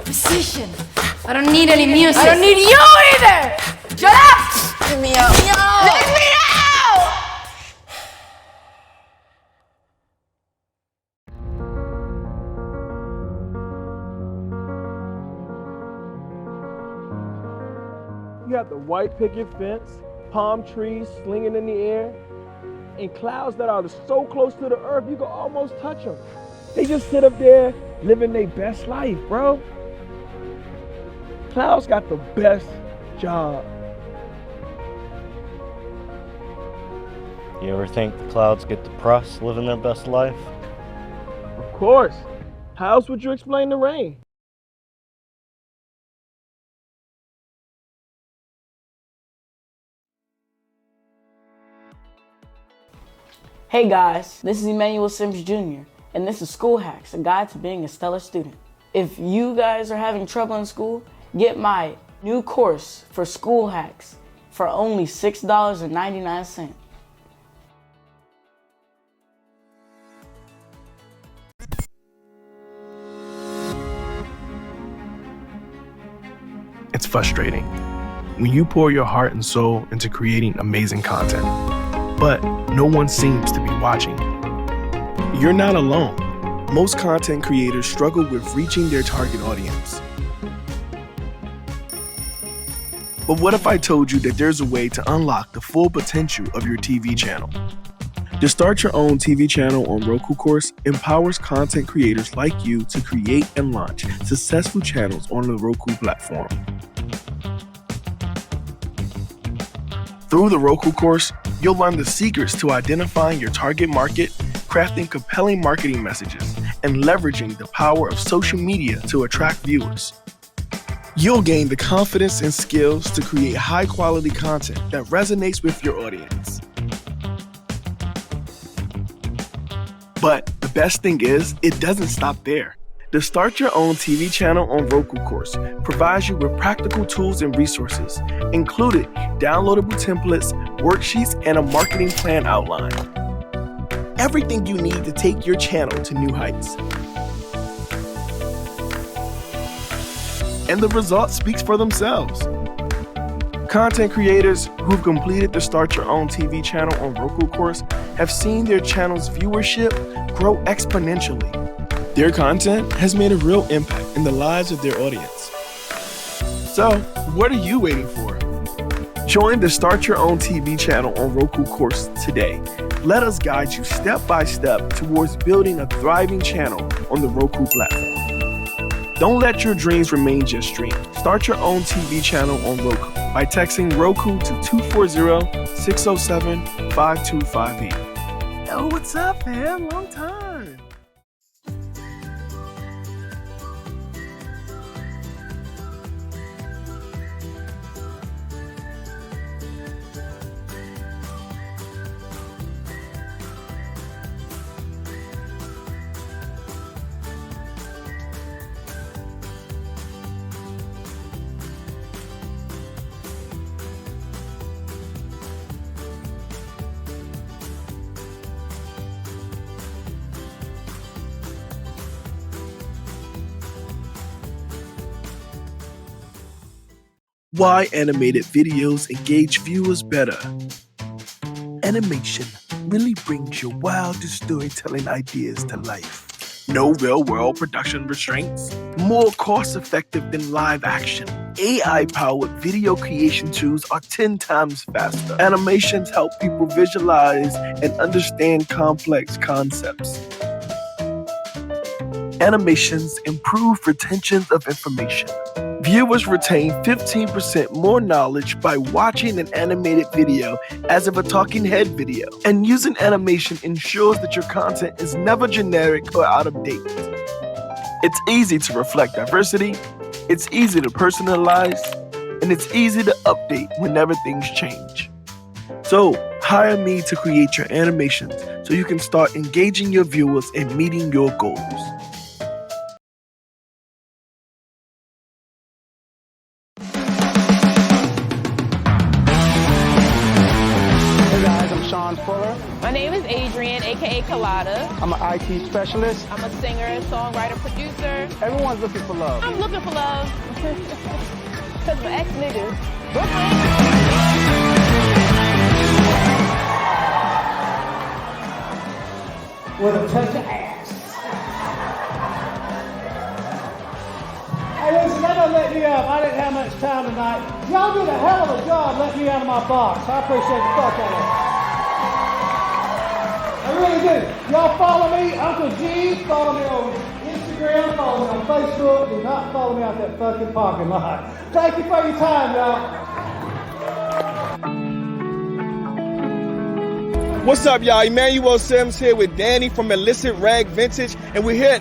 Musician. I don't need any music. I don't need you either! Shut up! Let me out. Let me out! You have the white picket fence, palm trees slinging in the air, and clouds that are so close to the earth you can almost touch them. They just sit up there living their best life, bro. Clouds got the best job. You ever think the clouds get depressed living their best life? Of course. How else would you explain the rain? Hey guys, this is Emmanuel Sims Jr., and this is School Hacks, a guide to being a stellar student. If you guys are having trouble in school, get my new course for School Hacks for only $6.99. It's frustrating when you pour your heart and soul into creating amazing content, but no one seems to be watching. You're not alone. Most content creators struggle with reaching their target audience. But what if I told you that there's a way to unlock the full potential of your TV channel? The Start Your Own TV Channel on Roku course empowers content creators like you to create and launch successful channels on the Roku platform. Through the Roku course, you'll learn the secrets to identifying your target market, crafting compelling marketing messages, and leveraging the power of social media to attract viewers. You'll gain the confidence and skills to create high-quality content that resonates with your audience. But the best thing is, it doesn't stop there. The Start Your Own TV Channel on Roku course provides you with practical tools and resources, including downloadable templates, worksheets, and a marketing plan outline. Everything you need to take your channel to new heights. And the results speaks for themselves. Content creators who've completed the Start Your Own TV Channel on Roku course have seen their channel's viewership grow exponentially. Their content has made a real impact in the lives of their audience. So, what are you waiting for? Join the Start Your Own TV Channel on Roku course today. Let us guide you step by step towards building a thriving channel on the Roku platform. Don't let your dreams remain just dreams. Start your own TV channel on Roku by texting Roku to 240-607-5258. Yo, what's up, fam? Long time. Why animated videos engage viewers better? Animation really brings your wildest storytelling ideas to life. No real-world production restraints. More cost-effective than live action. AI-powered video creation tools are 10 times faster. Animations help people visualize and understand complex concepts. Animations improve retention of information. Viewers retain 15% more knowledge by watching an animated video as of a talking head video. And using animation ensures that your content is never generic or out of date. It's easy to reflect diversity, it's easy to personalize, and it's easy to update whenever things change. So, hire me to create your animations so you can start engaging your viewers and meeting your goals. My name is Adrian, aka Kalada. I'm an IT specialist. I'm a singer, songwriter, producer. Everyone's looking for love. I'm looking for love. Cause my ex niggas. With a touch of ass. Hey, listen, that don't let me up. I didn't have much time tonight. Y'all did a hell of a job letting me out of my box. I appreciate the fuck out of it. I really do. Y'all follow me, Uncle G. Follow me on Instagram. Follow me on Facebook. Do not follow me out that fucking parking lot. Thank you for your time, y'all. What's up, y'all? Emmanuel Sims here with Danny from Illicit Rag Vintage, and we're here.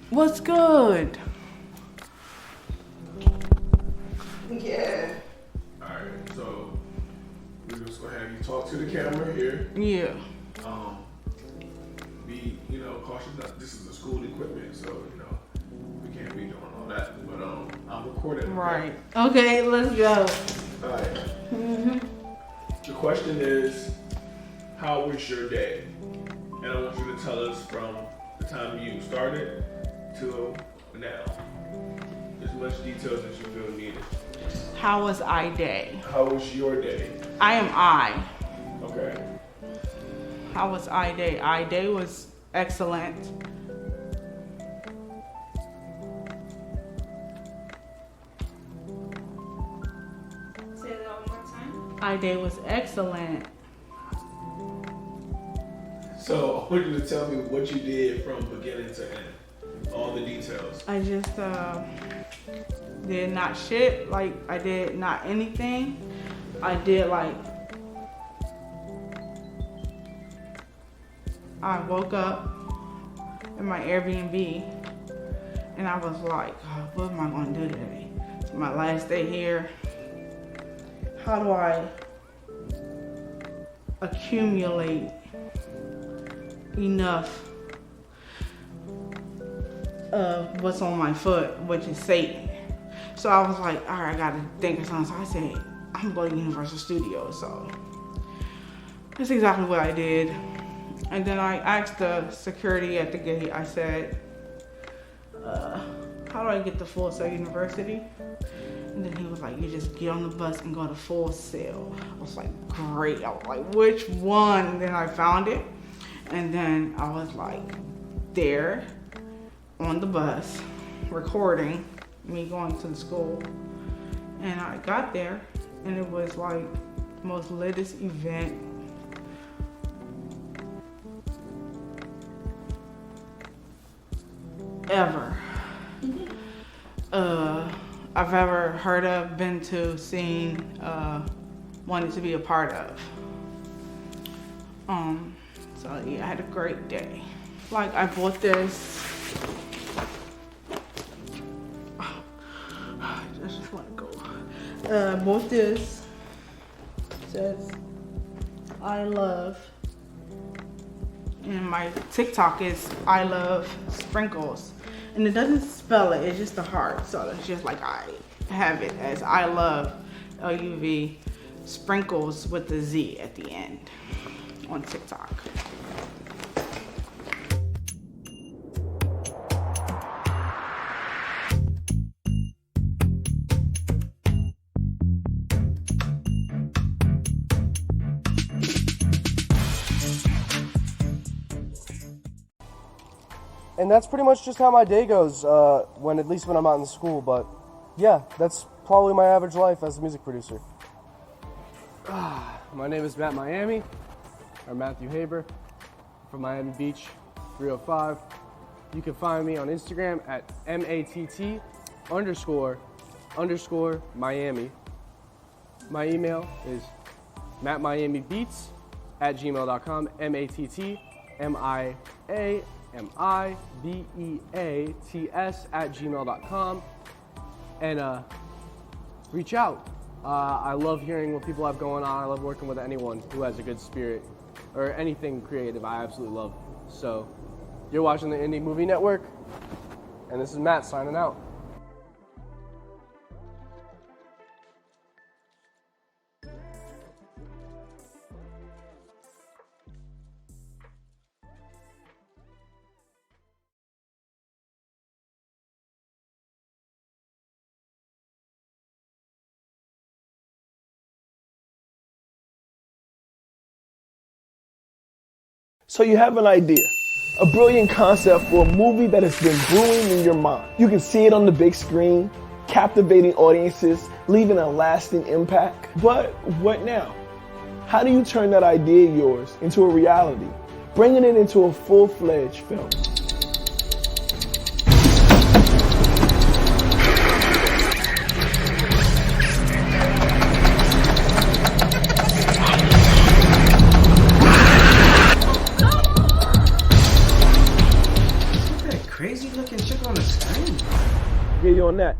What's good? Yeah. Alright, so we're just gonna have you talk to the camera here. Yeah. Be, cautious. This is the school equipment, so we can't be doing all that. But I'm recording. Right. Okay, let's go. Alright. The question is, how was your day? And I want you to tell us from the time you started to now. As much details as you feel needed. How was I day? How was your day? I am I. Okay. How was I day? I day was excellent. Say that one more time. I day was excellent. So I want you to tell me what you did from beginning to end. All the details. I just did not shit. Like, I did not anything. I did I woke up in my Airbnb and I was like, oh, what am I gonna do today? It's my last day here. How do I accumulate enough of what's on my foot, which is Satan? So I was like, all right, I gotta think of something. So I said, I'm going to Universal Studios. So that's exactly what I did. And then I asked the security at the gate, I said, how do I get to Full Sail University? And then he was like, you just get on the bus and go to Full Sail. I was like, great. I was like, which one? And then I found it. And then I was like, there on the bus, recording me going to the school. And I got there and it was like the most latest event ever. I've ever heard of, been to, seen, wanted to be a part of. So yeah, I had a great day. Like, I bought this. I just want to go. Bought this. It says, I love. And my TikTok is I love sprinkles. And it doesn't spell it, it's just a heart. So it's just like I have it as I love, LUV, Sprinkles with the Z at the end on TikTok. And that's pretty much just how my day goes, at least when I'm out in school. But yeah, that's probably my average life as a music producer. My name is Matt Miami, or Matthew Haber, from Miami Beach, 305. You can find me on Instagram at MATT__Miami. My email is mattmiamibeats@gmail.com, MATTMIAMIBEATS@gmail.com, and reach out. I love hearing what people have going on. I love working with anyone who has a good spirit or anything creative. I absolutely love. So you're watching the Indie Movie Network, and this is Matt signing out. So you have an idea, a brilliant concept for a movie that has been brewing in your mind. You can see it on the big screen, captivating audiences, leaving a lasting impact. But what now? How do you turn that idea of yours into a reality, bringing it into a full-fledged film? Crazy looking shit on the screen. Get you on that.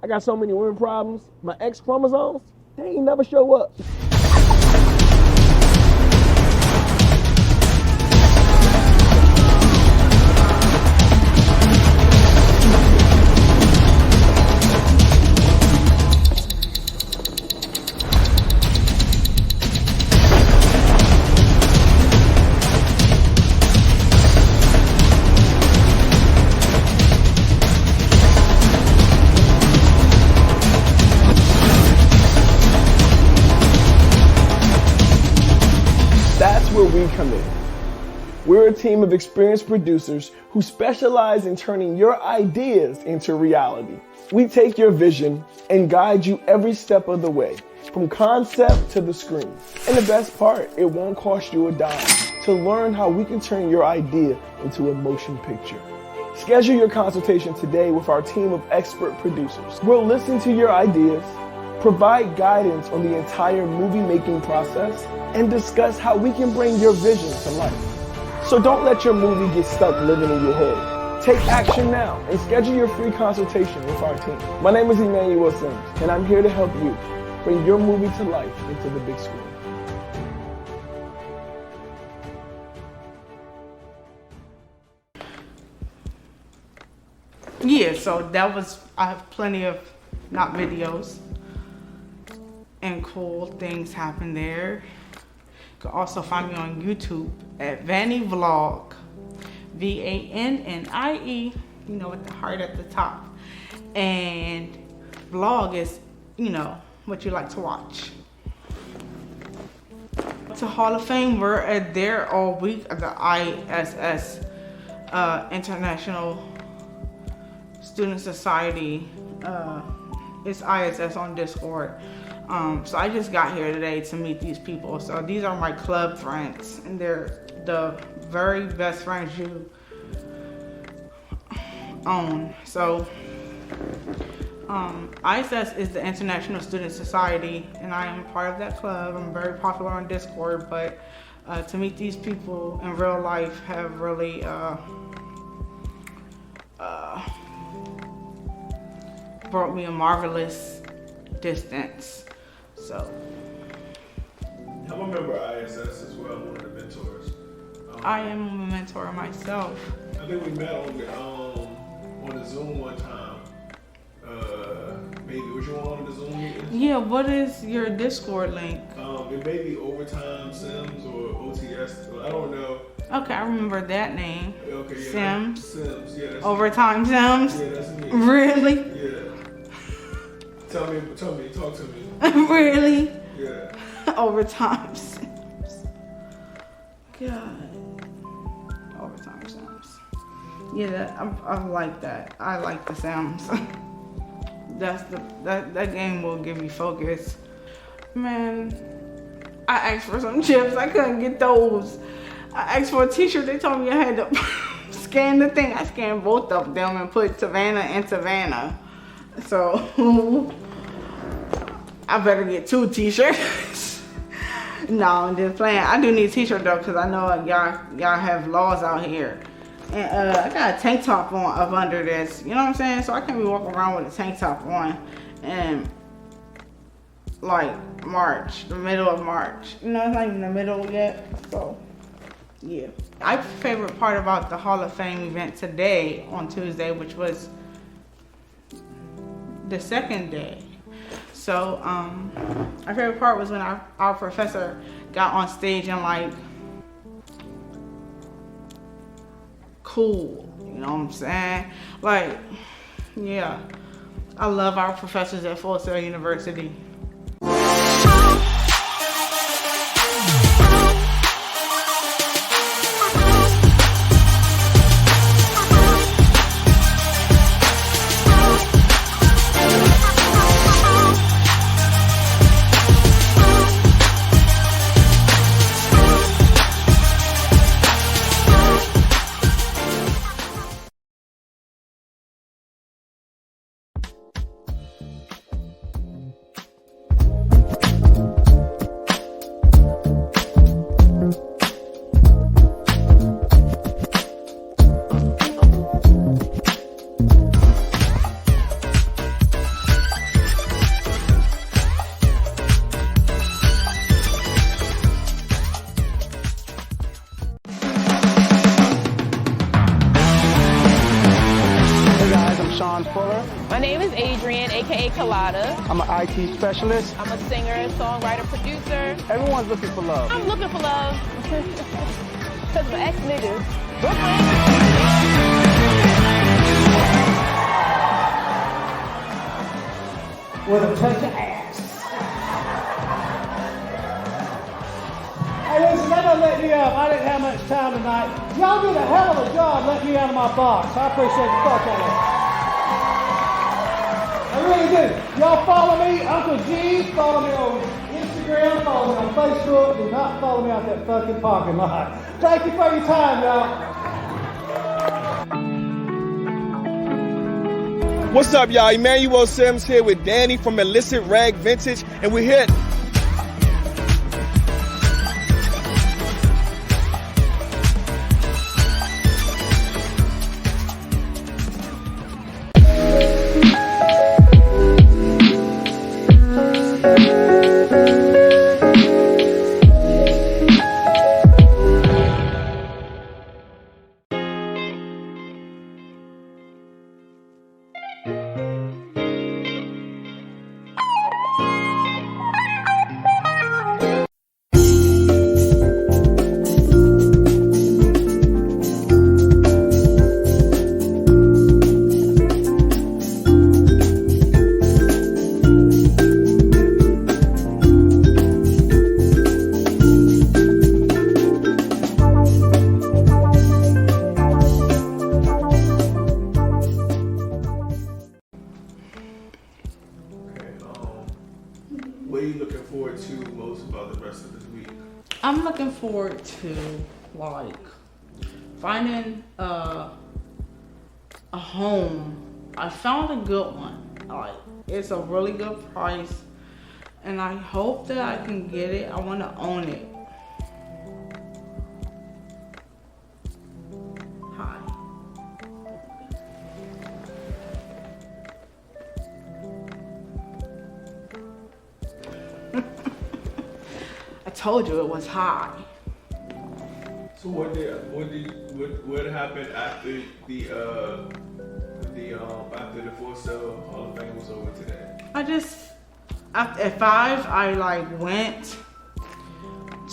I got so many women problems. My X chromosomes, they ain't never show up. Where we come in. We're a team of experienced producers who specialize in turning your ideas into reality. We take your vision and guide you every step of the way, from concept to the screen. And the best part, it won't cost you a dime to learn how we can turn your idea into a motion picture. Schedule your consultation today with our team of expert producers. We'll listen to your ideas, provide guidance on the entire movie making process, and discuss how we can bring your vision to life. So don't let your movie get stuck living in your head. Take action now and schedule your free consultation with our team. My name is Emmanuel Sims, and I'm here to help you bring your movie to life into the big screen. Yeah, so that was, I have plenty of not videos and cool things happen there. You can also find me on YouTube at Vannie Vlog, VANNIE, you know, with the heart at the top. And vlog is, you know, what you like to watch. To Hall of Fame, we're there all week at the ISS, International Student Society. It's ISS on Discord. So I just got here today to meet these people. So these are my club friends, and they're the very best friends you own. So ISS is the International Student Society, and I am part of that club. I'm very popular on Discord, but to meet these people in real life have really brought me a marvelous distance. So I'm a member of ISS as well, one of the mentors. I am a mentor myself. I think we met on the Zoom one time. Maybe. What you want on the Zoom meeting? Yeah, what is your Discord link? It may be Overtime Sims or OTS. I don't know. Okay, I remember that name. Okay, yeah. Sims. Sims, yeah. That's Overtime Sims? Yeah, that's me. Really? Yeah. Tell me, talk to me. Really? Yeah. Overtime Sims. God. Overtime Sims. Yeah, I like that. I like the Sims. That game will give me focus. Man, I asked for some chips. I couldn't get those. I asked for a t-shirt. They told me I had to scan the thing. I scanned both of them and put Savannah and Savannah. So I better get 2 t-shirts. No, I'm just playing. I do need a t-shirt though, because I know y'all have laws out here. And I got a tank top on up under this. You know what I'm saying? So I can't be walking around with a tank top on. And like March, the middle of March. You know, it's not even the middle yet. So yeah. My favorite part about the Hall of Fame event today on Tuesday, which was the second day. So my favorite part was when our professor got on stage and like cool, you know what I'm saying? Like, yeah, I love our professors at Full Sail University. My name is Adrian, aka Colada. I'm an IT specialist. I'm a singer, songwriter, producer. Everyone's looking for love. I'm looking for love. Because my ex niggas. With a touch of ass. Hey, listen, that doesn't let me up. I didn't have much time tonight. Y'all did a hell of a job letting me out of my box. I appreciate the fuck out of it. I really do. Y'all follow me, Uncle G. Follow me on Instagram. Follow me on Facebook. Do not follow me out that fucking parking lot. Thank you for your time, y'all. What's up, y'all? Emmanuel Sims here with Danny from Illicit Rag Vintage, and we're here. What are you looking forward to most about the rest of this week? I'm looking forward to like finding a home. I found a good one. Like it's a really good price, and I hope that I can get it. I want to own it. Hi. I told you it was high. So what happened after the Full Sail Hall of Fame was over today? At 5, I like went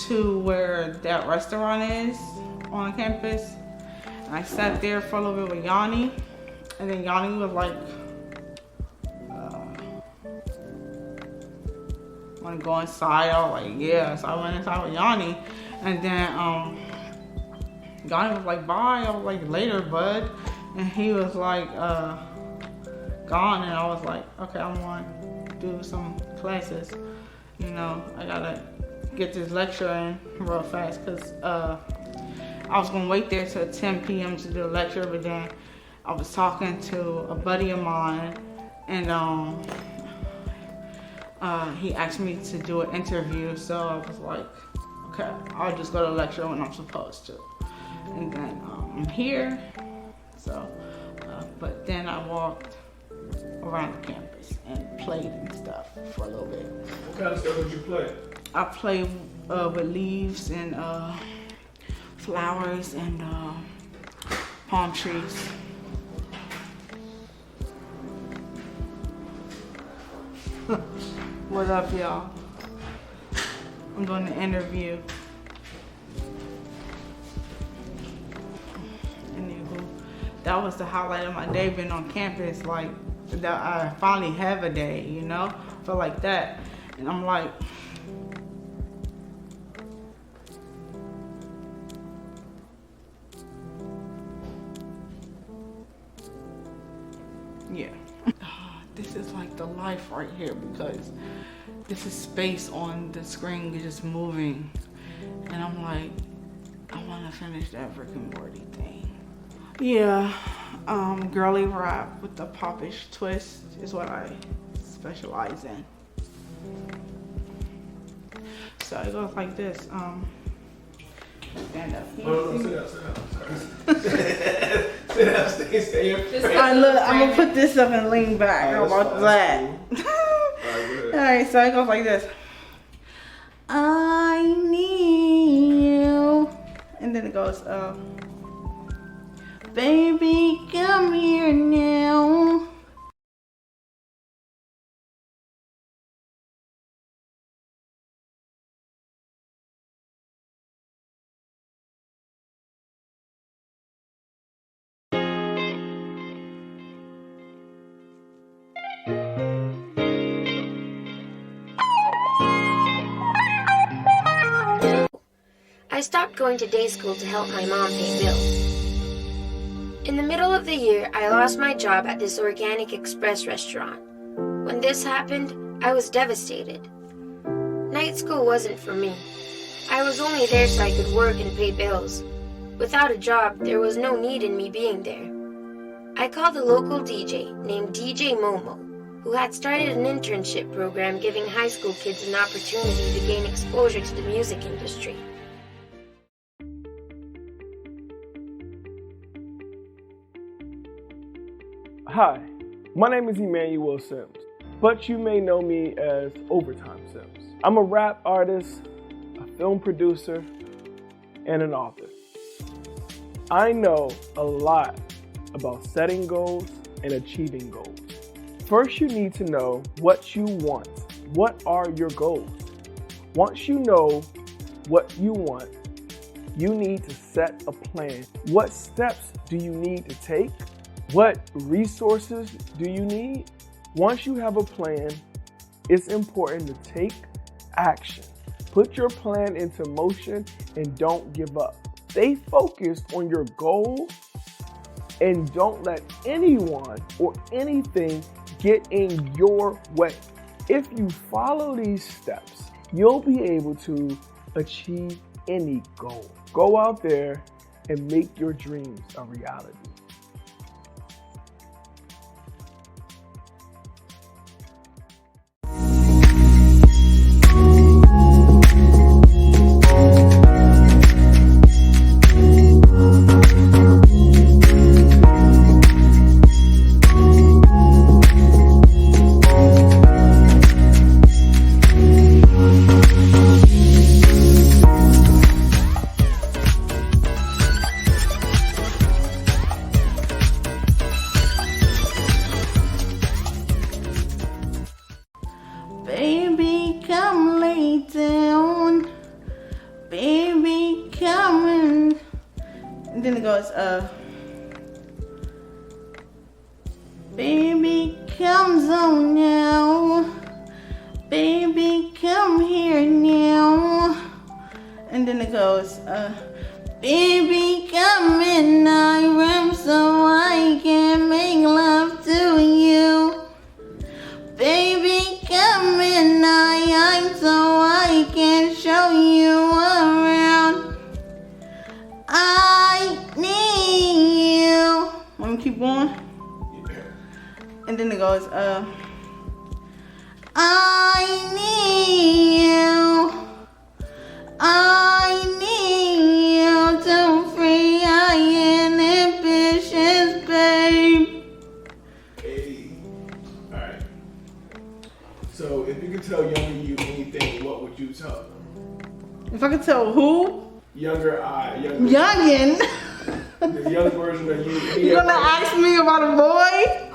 to where that restaurant is on campus. And I sat there for a little bit with Yanni. And then Yanni was like, want to go inside? I was like, yeah. So I went inside with Yanni. And then Yanni was like, bye. I was like, later, bud. And he was like, gone. And I was like, okay, I'm going to do some classes. You know, I got to get this lecture in real fast because I was going to wait there till 10 p.m. to do the lecture. But then I was talking to a buddy of mine. And he asked me to do an interview, so I was like, okay, I'll just go to the lecture when I'm supposed to. And then I'm here, so, but then I walked around the campus and played and stuff for a little bit. What kind of stuff did you play? I played with leaves and flowers and palm trees. What up, y'all? I'm doing the interview. Anywho, that was the highlight of my day being on campus. Like, that I finally have a day, you know? Feel like that. And I'm like, yeah. This is like the life right here because this is space on the screen just moving. And I'm like, I want to finish that Rick and Morty thing. Yeah, girly rap with the popish twist is what I specialize in. So it goes like this. Stand up. No, sit down. Sit down, stay I'm gonna put this up and lean back. How about that? Alright, so it goes like this. I need you. And then it goes, baby, come here now. I stopped going to day school to help my mom pay bills. In the middle of the year, I lost my job at this Organic Express restaurant. When this happened, I was devastated. Night school wasn't for me. I was only there so I could work and pay bills. Without a job, there was no need in me being there. I called a local DJ named DJ Momo, who had started an internship program giving high school kids an opportunity to gain exposure to the music industry. Hi, my name is Emmanuel Sims, but you may know me as Overtime Sims. I'm a rap artist, a film producer, and an author. I know a lot about setting goals and achieving goals. First, you need to know what you want. What are your goals? Once you know what you want, you need to set a plan. What steps do you need to take? What resources do you need? Once you have a plan, it's important to take action. Put your plan into motion and don't give up. Stay focused on your goal and don't let anyone or anything get in your way. If you follow these steps, you'll be able to achieve any goal. Go out there and make your dreams a reality. And then it goes, baby, comes on now. Baby, come here now. And then it goes, baby, come in my room so I can make love to you. Baby, come in my eyes so I can show you around. I need you. Want me to keep going? And then it goes, I need you. I need you to free our inhibitions, babe. Hey. Alright. So if you could tell younger you anything, what would you tell them? If I could tell who? Younger Youngin. The young version of you. You gonna ask me about a boy?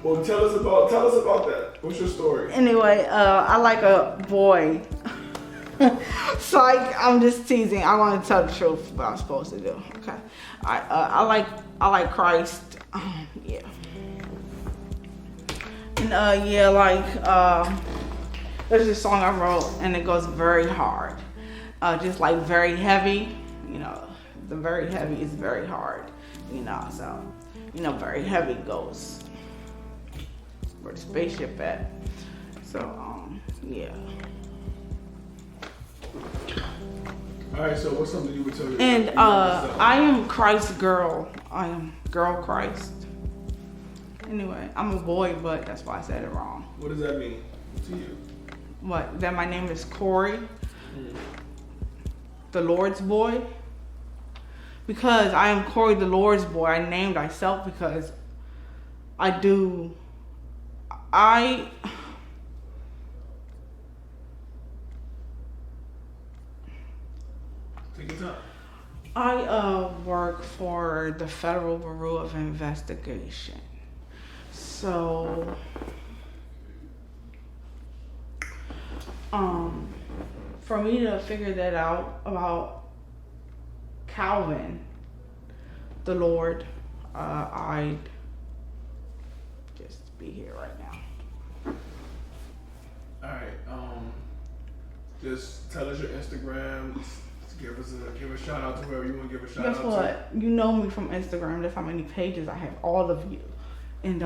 Well, tell us about that. What's your story? Anyway, I like a boy. Psych, I'm just teasing. I want to tell the truth, what I'm supposed to do. Okay. I like Christ. Yeah. And there's this song I wrote, and it goes very hard. Just like very heavy. You know, the very heavy is very hard. You know, so very heavy goes where the spaceship at. So yeah. Alright, so what's something you would tell your And I am Christ's girl. I am girl Christ. Anyway, I'm a boy, but that's why I said it wrong. What does that mean to you? What? That my name is Corey? The Lord's boy? Because I am Corey the Lord's boy. I named myself because take your time. I work for the Federal Bureau of Investigation. So, for me to figure that out about Calvin, the Lord, I'd just be here right now. Alright, just tell us your Instagram. Give a shout out to whoever you want to give a shout out to. Guess what? You know me from Instagram. That's how many pages I have. All of you. And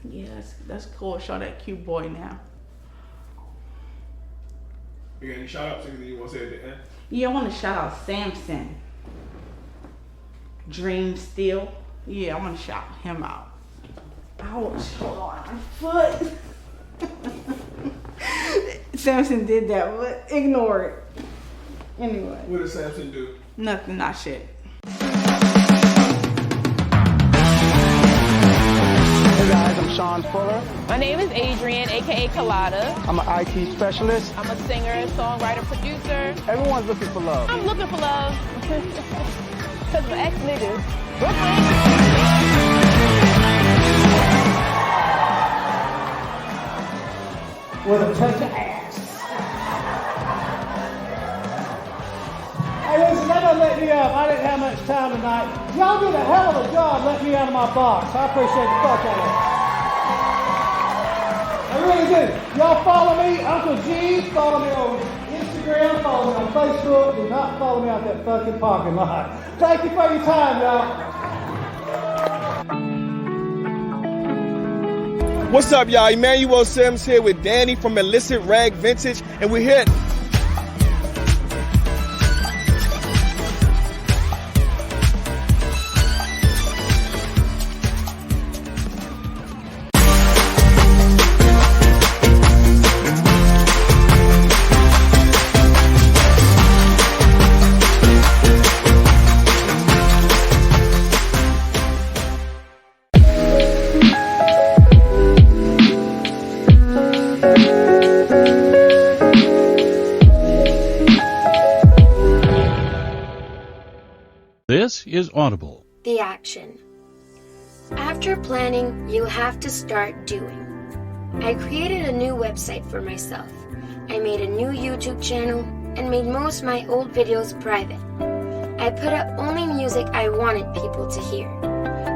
yeah, that's cool. Show that cute boy now. You got any shout outs you want to say at the end? Yeah, I want to shout out Samson. Dream Steel. Yeah, I want to shout him out. Ouch, hold on, my foot. Samson did that, but ignore it. Anyway. What did Samson do? Nothing, not shit. Hey guys, I'm Sean Fuller. My name is Adrian, aka Colada. I'm an IT specialist. I'm a singer, songwriter, producer. Everyone's looking for love. I'm looking for love. Because my ex-niggas. With a touch of ass. Hey, listen, that doesn't let me up. I didn't have much time tonight. Y'all did a hell of a job letting me out of my box. I appreciate the fuck out of it. I really do. Y'all follow me, Uncle G. Follow me on Instagram. Follow me on Facebook. Do not follow me out that fucking parking lot. Thank you for your time, y'all. What's up, y'all? Emmanuel Sims here with Danny from Illicit Rag Vintage, and we're here. This is Audible. The action. After planning, you have to start doing. I created a new website for myself. I made a new YouTube channel and made most of my old videos private. I put up only music I wanted people to hear.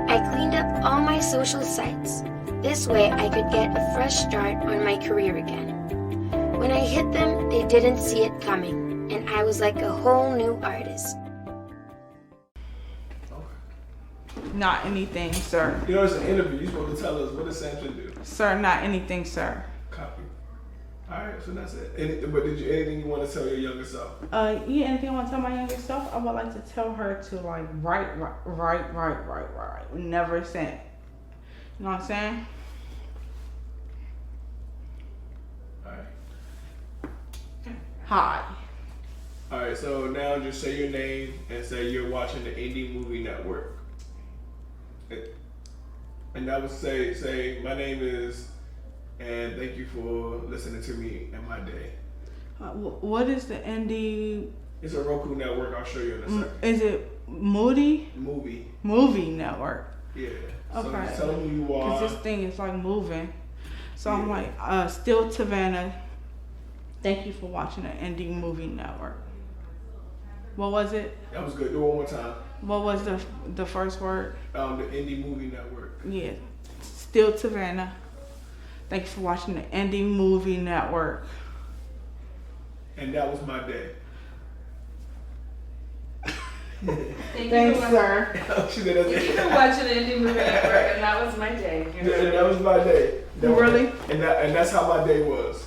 I cleaned up all my social sites. This way I could get a fresh start on my career again. When I hit them, they didn't see it coming, and I was like a whole new artist. Not anything, sir. You know, it's an interview. You're supposed to tell us, what does Samson do? Sir, not anything, sir. Copy. All right, so that's it. But anything you want to tell your younger self? Yeah, anything I want to tell my younger self? I would like to tell her to like write. Never send. You know what I'm saying? All right. Hi. All right, so now just say your name and say you're watching the Indie Movie Network. And that would say my name is, and thank you for listening to me and my day. What is the Indie? It's a Roku network. I'll show you in a second. Is it Movie Network? Yeah. Okay. So just tell them who you are. Because this thing is like moving. So I'm like, Still Savannah. Thank you for watching the Indie Movie Network. What was it? That was good. Do it one more time. What was the first word? The Indie Movie Network. Yeah. Still Savannah. Thank you for watching the Indie Movie Network. And that was my day. Thanks, sir. She did that. Thank you for watching the Indie Movie Network, and that was my day. And that was my day. Really? And that's how my day was.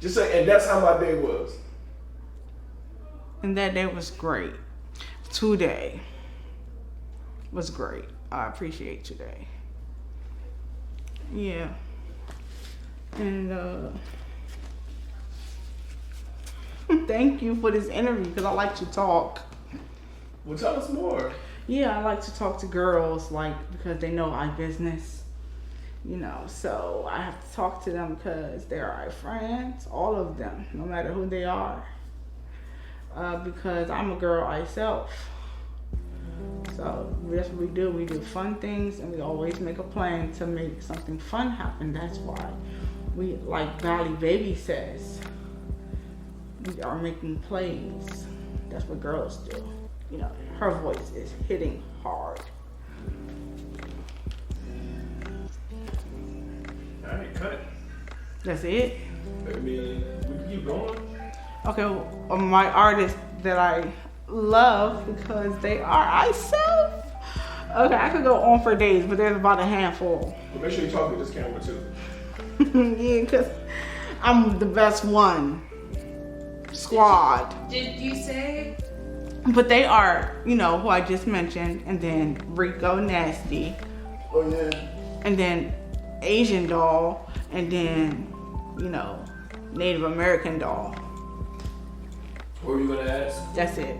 Just say, and that's how my day was. And that day was great. Today was great. I appreciate today. Yeah. And thank you for this interview because I like to talk. Well, tell us more. Yeah, I like to talk to girls, like, because they know our business. You know, so I have to talk to them because they're our friends, all of them, no matter who they are. Because I'm a girl myself. So that's what we do. We do fun things, and we always make a plan to make something fun happen. That's why we, like Valley Baby says, we are making plays. That's what girls do. You know, her voice is hitting hard. All right, cut it. That's it? I mean, we can keep going. Okay, well, my artists that I love because they are myself. Okay, I could go on for days, but there's about a handful. Well, make sure you talk to this camera too. Yeah, because I'm the best one. Squad. Did you say? But they are, you know, who I just mentioned, and then Rico Nasty. Oh yeah. And then Asian Doll, and then, you know, Native American Doll. What were you gonna ask? That's it.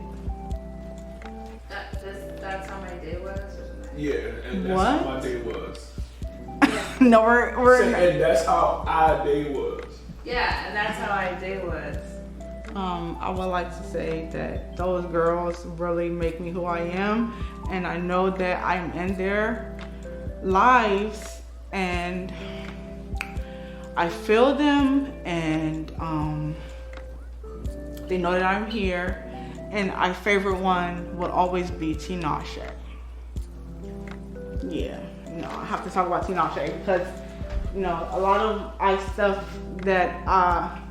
That's how my day was? Or something? Yeah, and that's how my day was. No, we're and that's how our day was. Yeah, and that's how my day was. I would like to say that those girls really make me who I am, and I know that I'm in their lives, and I feel them, and they know that I'm here. And our favorite one will always be Tinashe. Yeah, you know, I have to talk about Tinashe because, you know, a lot of stuff that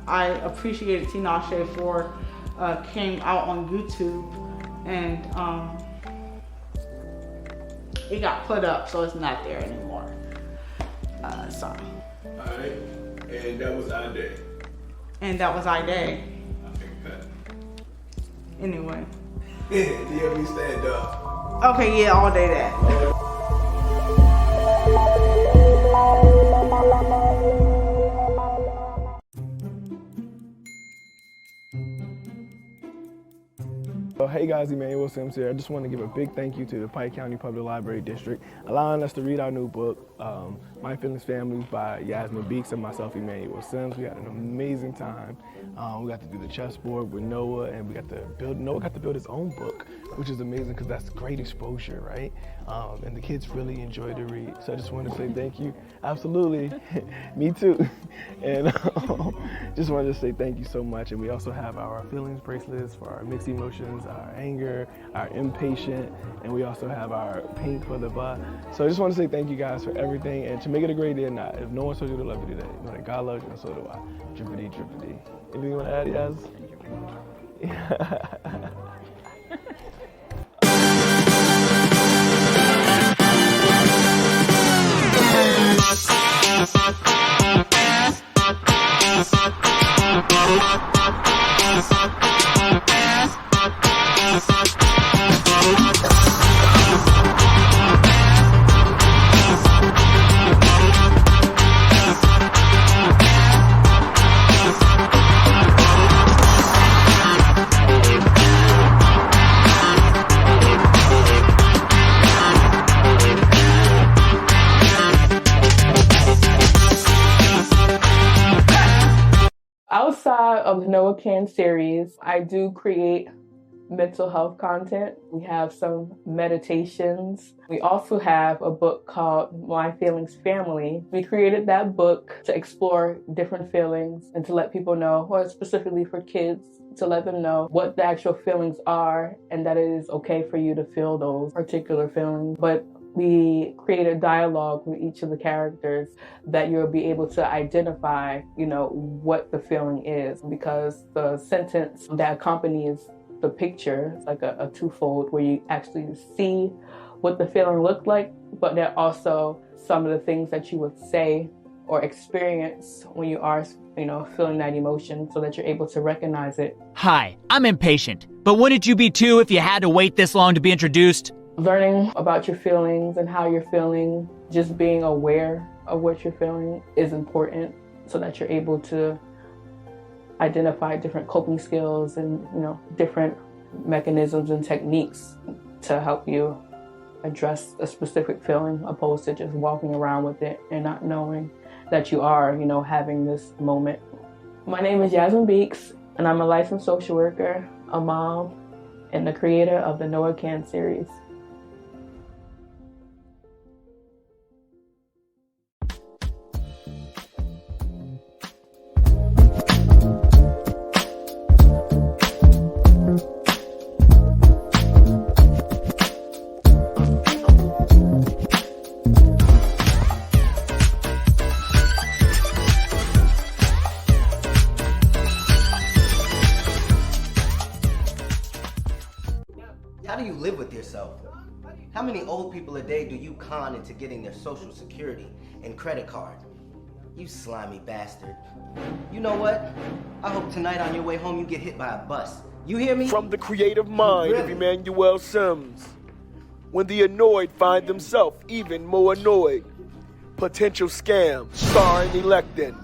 I appreciated Tinashe for came out on YouTube, and it got put up, so it's not there anymore. Sorry. All right, and that was our day. And that was our day. Okay, cut. Anyway. Yeah, we stand up. Okay, yeah, all day that. Hey guys, Emmanuel Sims here. I just want to give a big thank you to the Pike County Public Library District allowing us to read our new book, My Feelings Families by Yasmin Beeks and myself, Emmanuel Sims. We had an amazing time. We got to do the chessboard with Noah, and Noah got to build his own book which is amazing because that's great exposure, right? And the kids really enjoy to read. So I just want to say thank you. Absolutely. Me too. And just wanted to say thank you so much. And we also have our feelings bracelets for our mixed emotions, our anger, our impatient, and we also have our pink for the butt. So I just want to say thank you guys for everything. And to make it a great day or not, if no one told you to love you today, know that God loves you and so do I. Drippity, drippity. Anything you want to add, Yaz? Outside of the Noah Can series, I do create mental health content. We have some meditations. We also have a book called My Feelings Family. We created that book to explore different feelings and to let people know, or specifically for kids, to let them know what the actual feelings are and that it is okay for you to feel those particular feelings. But we create a dialogue with each of the characters that you'll be able to identify, what the feeling is, because the sentence that accompanies the picture is like a twofold where you actually see what the feeling looked like, but there are also some of the things that you would say or experience when you are, feeling that emotion so that you're able to recognize it. Hi, I'm impatient, but wouldn't you be too if you had to wait this long to be introduced? Learning about your feelings and how you're feeling, just being aware of what you're feeling is important so that you're able to identify different coping skills and, different mechanisms and techniques to help you address a specific feeling opposed to just walking around with it and not knowing that you are, having this moment. My name is Yasmin Beeks and I'm a licensed social worker, a mom, and the creator of the Noah Can series. How do you live with yourself? How many old people a day do you con into getting their social security and credit card? You slimy bastard. You know what? I hope tonight on your way home you get hit by a bus. You hear me? From the creative mind of Emmanuel Sims. When the annoyed find themselves even more annoyed. Potential scam, starring Electin.